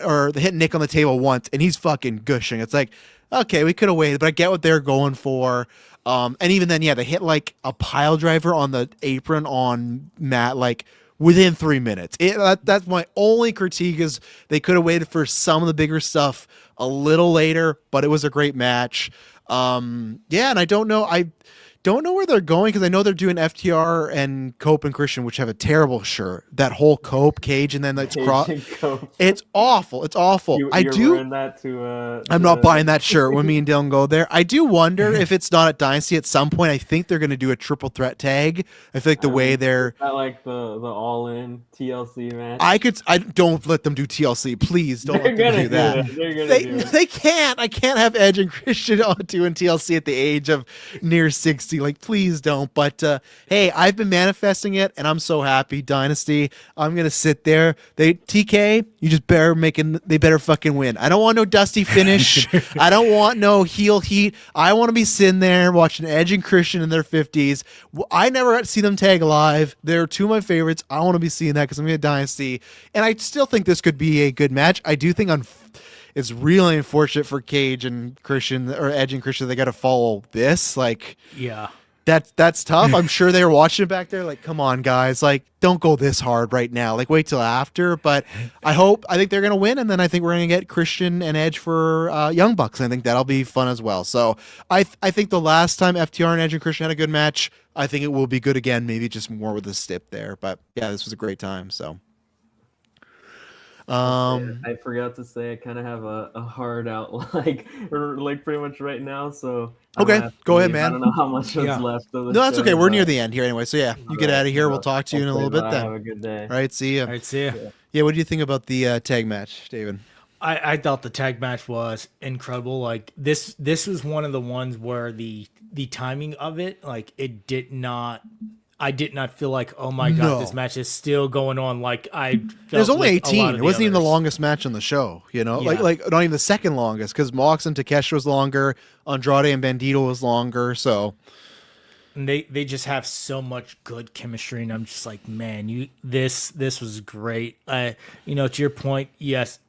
on the table once, and he's fucking gushing. It's like, okay, we could have waited, but I get what they're going for. And even then, yeah, they hit like a pile driver on the apron on Matt like within 3 minutes. That's my only critique is they could have waited for some of the bigger stuff a little later, but it was a great match. And I don't know where they're going because I know they're doing FTR and Cope and Christian, which have a terrible shirt. That whole Cope cage and then that's it's awful. It's awful. Wearing that to, I'm not buying that shirt when me and Dylan go there. I do wonder if it's not at Dynasty at some point. I think they're going to do a triple threat tag. I feel like the way they're not like the all in TLC match. I don't let them do TLC. Please don't let them do that. They can't. I can't have Edge and Christian on doing TLC at the age of near 60. Like, please don't. But hey, I've been manifesting it, and I'm so happy. Dynasty, I'm gonna sit there. TK, you just they better fucking win. I don't want no dusty finish. I don't want no heel heat. I want to be sitting there watching Edge and Christian in their 50s. I never got to see them tag live. They're two of my favorites. I want to be seeing that because I'm gonna Dynasty, and I still think this could be a good match. I do think it's really unfortunate for Cage and Christian or Edge and Christian. They got to follow this. Like, yeah, that's tough. I'm sure they were watching it back there. Like, come on, guys. Like, don't go this hard right now. Like, wait till after. But I think they're going to win. And then I think we're going to get Christian and Edge for Young Bucks. And I think that'll be fun as well. So I think the last time FTR and Edge and Christian had a good match, I think it will be good again. Maybe just more with a stip there. But yeah, this was a great time. So. I forgot to say I kind of have a hard out like pretty much right now. So okay, go ahead, man. I don't know how much is left of the No, that's show, okay. We're near the end here anyway. So yeah, you get out of here. We'll talk to you in a little bit then. Have a good day. All right, see you. All right, see you. Yeah, what do you think about the tag match, David? I thought the tag match was incredible. Like this was one of the ones where the timing of it, like I did not feel like, oh my God, this match is still going on. Like I felt there's only 18. It wasn't even the longest match on the show, you know? Yeah. Like not even the second longest, because Mox and Takeshi was longer, Andrade and Bandito was longer, so and they just have so much good chemistry, and I'm just like, man, this was great. To your point, yes,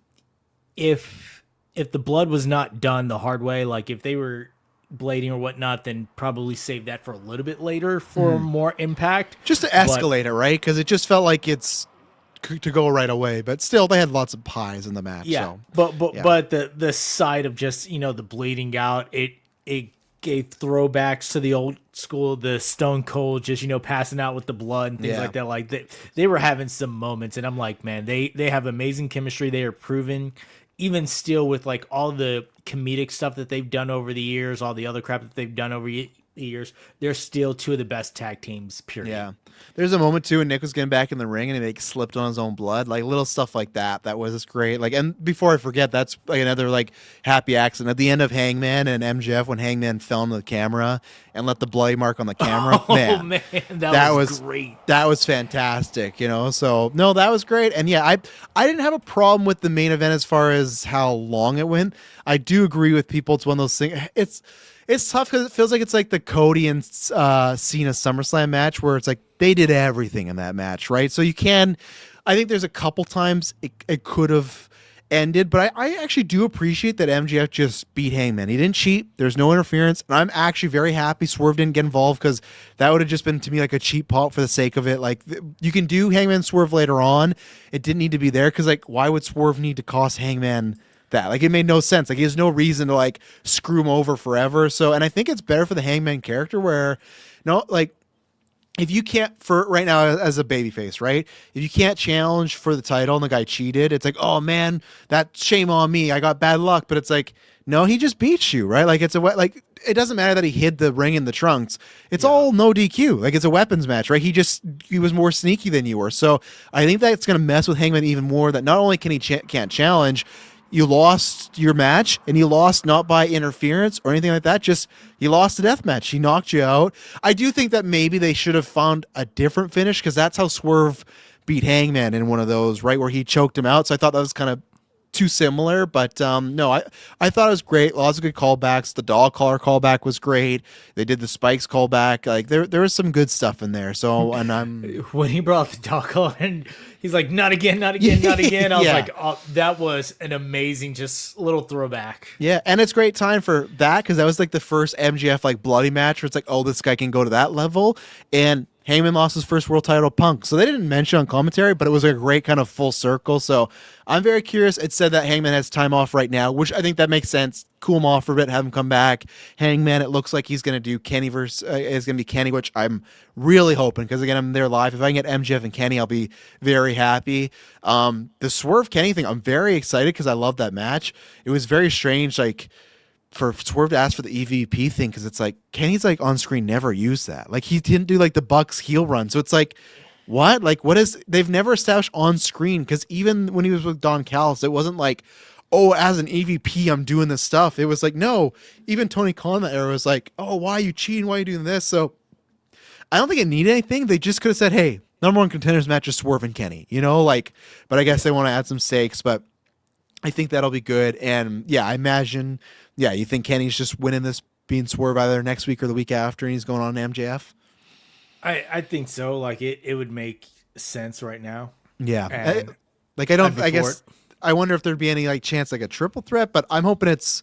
if the blood was not done the hard way, like if they were blading or whatnot, then probably save that for a little bit later for more impact. Just to escalate it, right? Because it just felt like it's to go right away. But still, they had lots of pies in the match. Yeah, so. but the side of just the bleeding out, it gave throwbacks to the old school, the Stone Cold just passing out with the blood and things like that. Like they were having some moments, and I'm like, man, they have amazing chemistry. They are proven. Even still with like all the comedic stuff that they've done over the years, all the other crap that they've done over the years, they're still two of the best tag teams, period. Yeah. There's a moment too when Nick was getting back in the ring and he like slipped on his own blood, like little stuff like that. That was just great. Like, and before I forget, that's like another like happy accident at the end of Hangman and MJF when Hangman fell into the camera and let the bloody mark on the camera. Oh man, that was great. That was fantastic. So no, that was great. And yeah, I didn't have a problem with the main event as far as how long it went. I do agree with people. It's one of those things. It's tough because it feels like it's like the Cody and Cena SummerSlam match where it's like they did everything in that match, right? So I think there's a couple times it could have ended, but I actually do appreciate that MJF just beat Hangman. He didn't cheat. There's no interference. And I'm actually very happy Swerve didn't get involved because that would have just been to me like a cheap pop for the sake of it. Like you can do Hangman Swerve later on. It didn't need to be there because like why would Swerve need to cost Hangman that? Like it made no sense. Like there's no reason to like screw him over forever. So, and I think it's better for the Hangman character where like if you can't for right now as a babyface, right? If you can't challenge for the title and the guy cheated, it's like, oh man, that shame on me. I got bad luck. But it's like, no, he just beats you, right? Like it doesn't matter that he hid the ring in the trunks. It's all no DQ. Like it's a weapons match, right? He was more sneaky than you were. So I think that's going to mess with Hangman even more that not only can he can't challenge, you lost your match, and you lost not by interference or anything like that. Just you lost the death match. He knocked you out. I do think that maybe they should have found a different finish because that's how Swerve beat Hangman in one of those, right, where he choked him out. So I thought that was kind of too similar, but no, I thought it was great. Lots of good callbacks. The dog collar callback was great. They did the spikes callback. Like there was some good stuff in there. So, and I'm when he brought up the dog collar and he's like, not again, not again, not again. I was Yeah. like, oh, that was an amazing, just little throwback. Yeah, and it's great time for that because that was like the first MGF like bloody match where it's like, oh, this guy can go to that level. And Heyman lost his first world title to Punk. So they didn't mention on commentary, but it was a great kind of full circle. So I'm very curious. It said that Hangman has time off right now, which I think that makes sense. Cool him off for a bit, have him come back. Hangman, it looks like he's going to do Kenny versus, is going to be Kenny, which I'm really hoping because, again, I'm there live. If I can get MJF and Kenny, I'll be very happy. The Swerve Kenny thing, I'm very excited because I love that match. It was very strange, like, for Swerve to ask for the EVP thing because it's like Kenny's like on screen never used that. Like he didn't do like the Bucks heel run. So it's like, what? Like what is they've never established on screen because even when he was with Don Callis, it wasn't like, oh, as an EVP, I'm doing this stuff. It was like, no, even Tony Khan that era was like, oh, why are you cheating? Why are you doing this? So I don't think it needed anything. They just could have said, hey, number one contenders match is Swerve and Kenny, you know, like, but I guess they want to add some stakes, but I think that'll be good. And yeah, I imagine, yeah, you think Kenny's just winning this being Swerve either next week or the week after and he's going on MJF? I think so. Like it would make sense right now. Yeah. And I guess I wonder if there'd be any like chance like a triple threat, but I'm hoping it's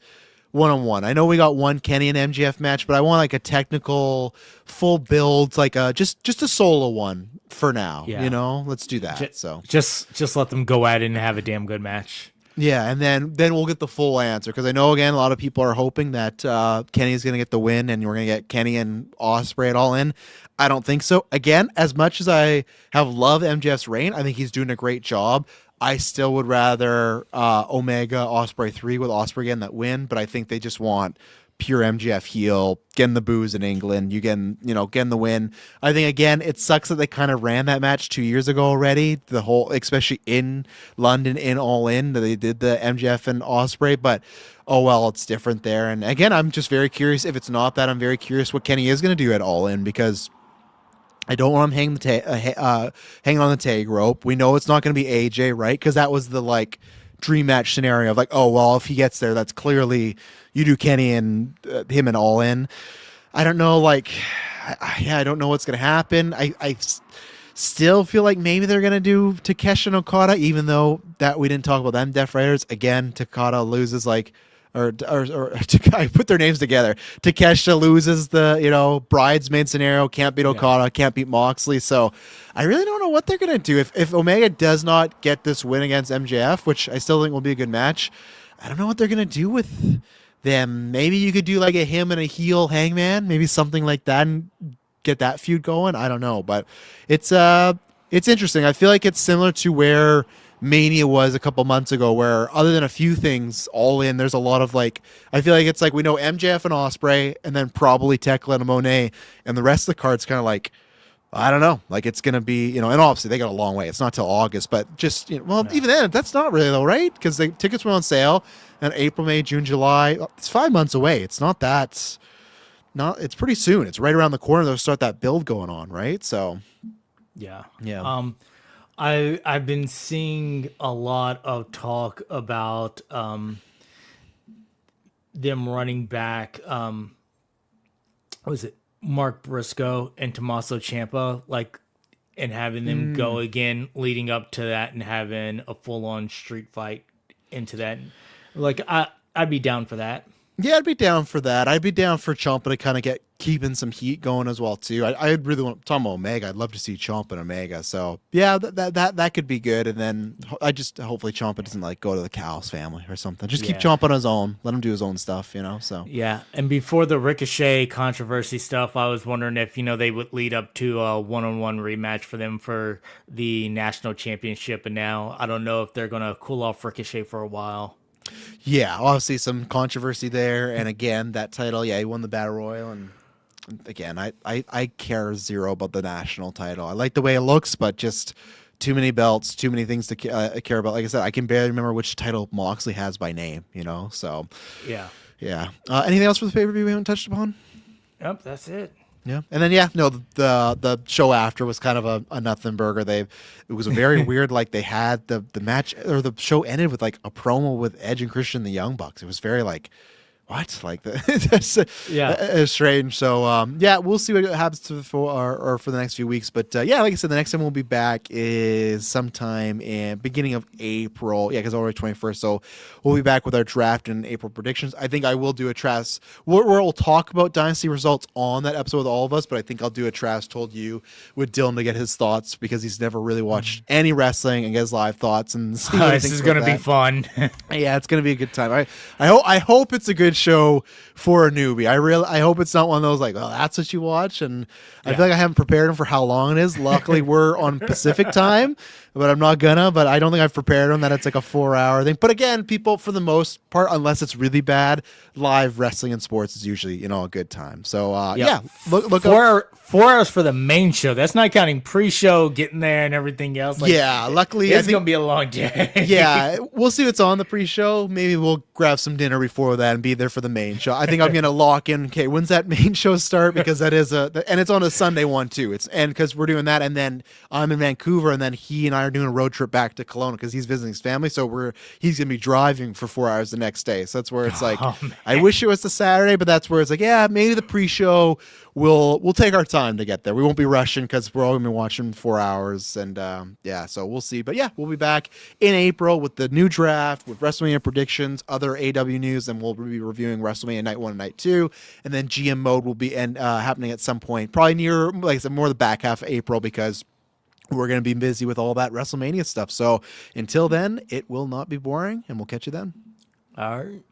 one-on-one. I know we got one Kenny and MJF match, but I want like a technical full build, like a just a solo one for now. Yeah. You know, let's do that. So just let them go at it and have a damn good match. yeah, and then we'll get the full answer because I know again a lot of people are hoping that Kenny's going to get the win and we're going to get Kenny and Ospreay at All In. I don't think so. Again, as much as I have loved MJF's reign, I think he's doing a great job. I still would rather Omega Ospreay 3 with Ospreay getting that win, but I think they just want pure MJF heel, getting the booze in England, getting the win. I think again, it sucks that they kind of ran that match 2 years ago already. The whole, especially in London in All In, that they did the MJF and Ospreay, but oh well, it's different there. And again, I'm just very curious. If it's not that, I'm very curious what Kenny is going to do at All In because I don't want him hanging on the tag rope. We know it's not going to be AJ, right? Because that was the like dream match scenario of like, oh well, if he gets there, that's clearly you do Kenny and him and All In. I don't know, like, I don't know what's going to happen. I still feel like maybe they're going to do Takeshi and Okada, even though that we didn't talk about them Death Riders. Again, Takada loses like. Or I put their names together. Takeshi loses the bridesmaid scenario. Can't beat Okada. Can't beat Moxley. So I really don't know what they're gonna do if Omega does not get this win against MJF, which I still think will be a good match. I don't know what they're gonna do with them. Maybe you could do like a him and a heel Hangman, maybe something like that, and get that feud going. I don't know, but it's interesting. I feel like it's similar to where Mania was a couple months ago, where other than a few things All In, there's a lot of like, I feel like it's like we know MJF and Ospreay and then probably Tekla and Monet, and the rest of the card's kind of like, I don't know, like it's gonna be, and obviously they got a long way, it's not till August, but just even then that's not really though, right? Because the tickets were on sale in April, May, June, July. It's 5 months away. It's not that, it's pretty soon. It's right around the corner. They'll start that build going on, right? So yeah. I've been seeing a lot of talk about them running back. What was it, Mark Briscoe and Tommaso Ciampa, like, and having them go again, leading up to that, and having a full-on street fight into that. Like, I'd be down for that. Yeah, I'd be down for that. I'd be down for Ciampa to kind of keeping some heat going as well too. I'd really want Tom Omega. I'd love to see Ciampa and Omega. So yeah, that could be good. And then I just hopefully Ciampa doesn't like go to the Callis family or something. Just keep Ciampa on his own. Let him do his own stuff. So yeah. And before the Ricochet controversy stuff, I was wondering if they would lead up to a one-on-one rematch for them for the national championship. And now I don't know if they're gonna cool off Ricochet for a while. Yeah, obviously some controversy there, and again that title, he won the Battle Royal, and again I care zero about the national title. I like the way it looks, but just too many belts, too many things to care about. Like I said, I can barely remember which title Moxley has by name, so Yeah. Anything else for the pay-per-view we haven't touched upon? Yep, that's it. Yeah, and then the show after was kind of a nothing burger. It was very weird. Like they had the match, or the show ended with like a promo with Edge and Christian the Young Bucks. It was very like, what? Like that's strange. So we'll see what happens for the next few weeks. But like I said, the next time we'll be back is sometime in beginning of April. Yeah, because already 21st. So we'll be back with our draft and April predictions. I think I will do a Travis where we'll talk about Dynasty results on that episode with all of us. But I think I'll do a Travis Told You with Dylan to get his thoughts, because he's never really watched any wrestling, and get his live thoughts and see what he This thinks is about going to be that. fun. Yeah, it's gonna be a good time. I hope it's a good show for a newbie. I hope it's not one of those like, oh, that's what you watch. And I feel like I haven't prepared him for how long it is. Luckily, we're on Pacific time, but I'm not gonna. But I don't think I've prepared him that it's like a 4-hour thing. But again, people, for the most part, unless it's really bad, live wrestling and sports is usually a good time. So look up. 4 hours for the main show. That's not counting pre-show, getting there, and everything else. Like, Luckily, it's going to be a long day. Yeah, we'll see what's on the pre-show. Maybe we'll grab some dinner before that and be there for the main show. I think I'm gonna lock in. Okay, when's that main show start? Because that is and it's on a Sunday one too. Because we're doing that, and then I'm in Vancouver, and then he and I are doing a road trip back to Kelowna because he's visiting his family. So he's gonna be driving for 4 hours the next day. So that's where it's like, I wish it was the Saturday, but that's where it's like, maybe the pre-show. We'll take our time to get there. We won't be rushing because we're all going to be watching 4 hours. And so we'll see. But we'll be back in April with the new draft, with WrestleMania predictions, other AW news, and we'll be reviewing WrestleMania Night 1 and Night 2. And then GM Mode will be happening at some point, probably near, like I said, more the back half of April, because we're going to be busy with all that WrestleMania stuff. So until then, it will not be boring, and we'll catch you then. All right.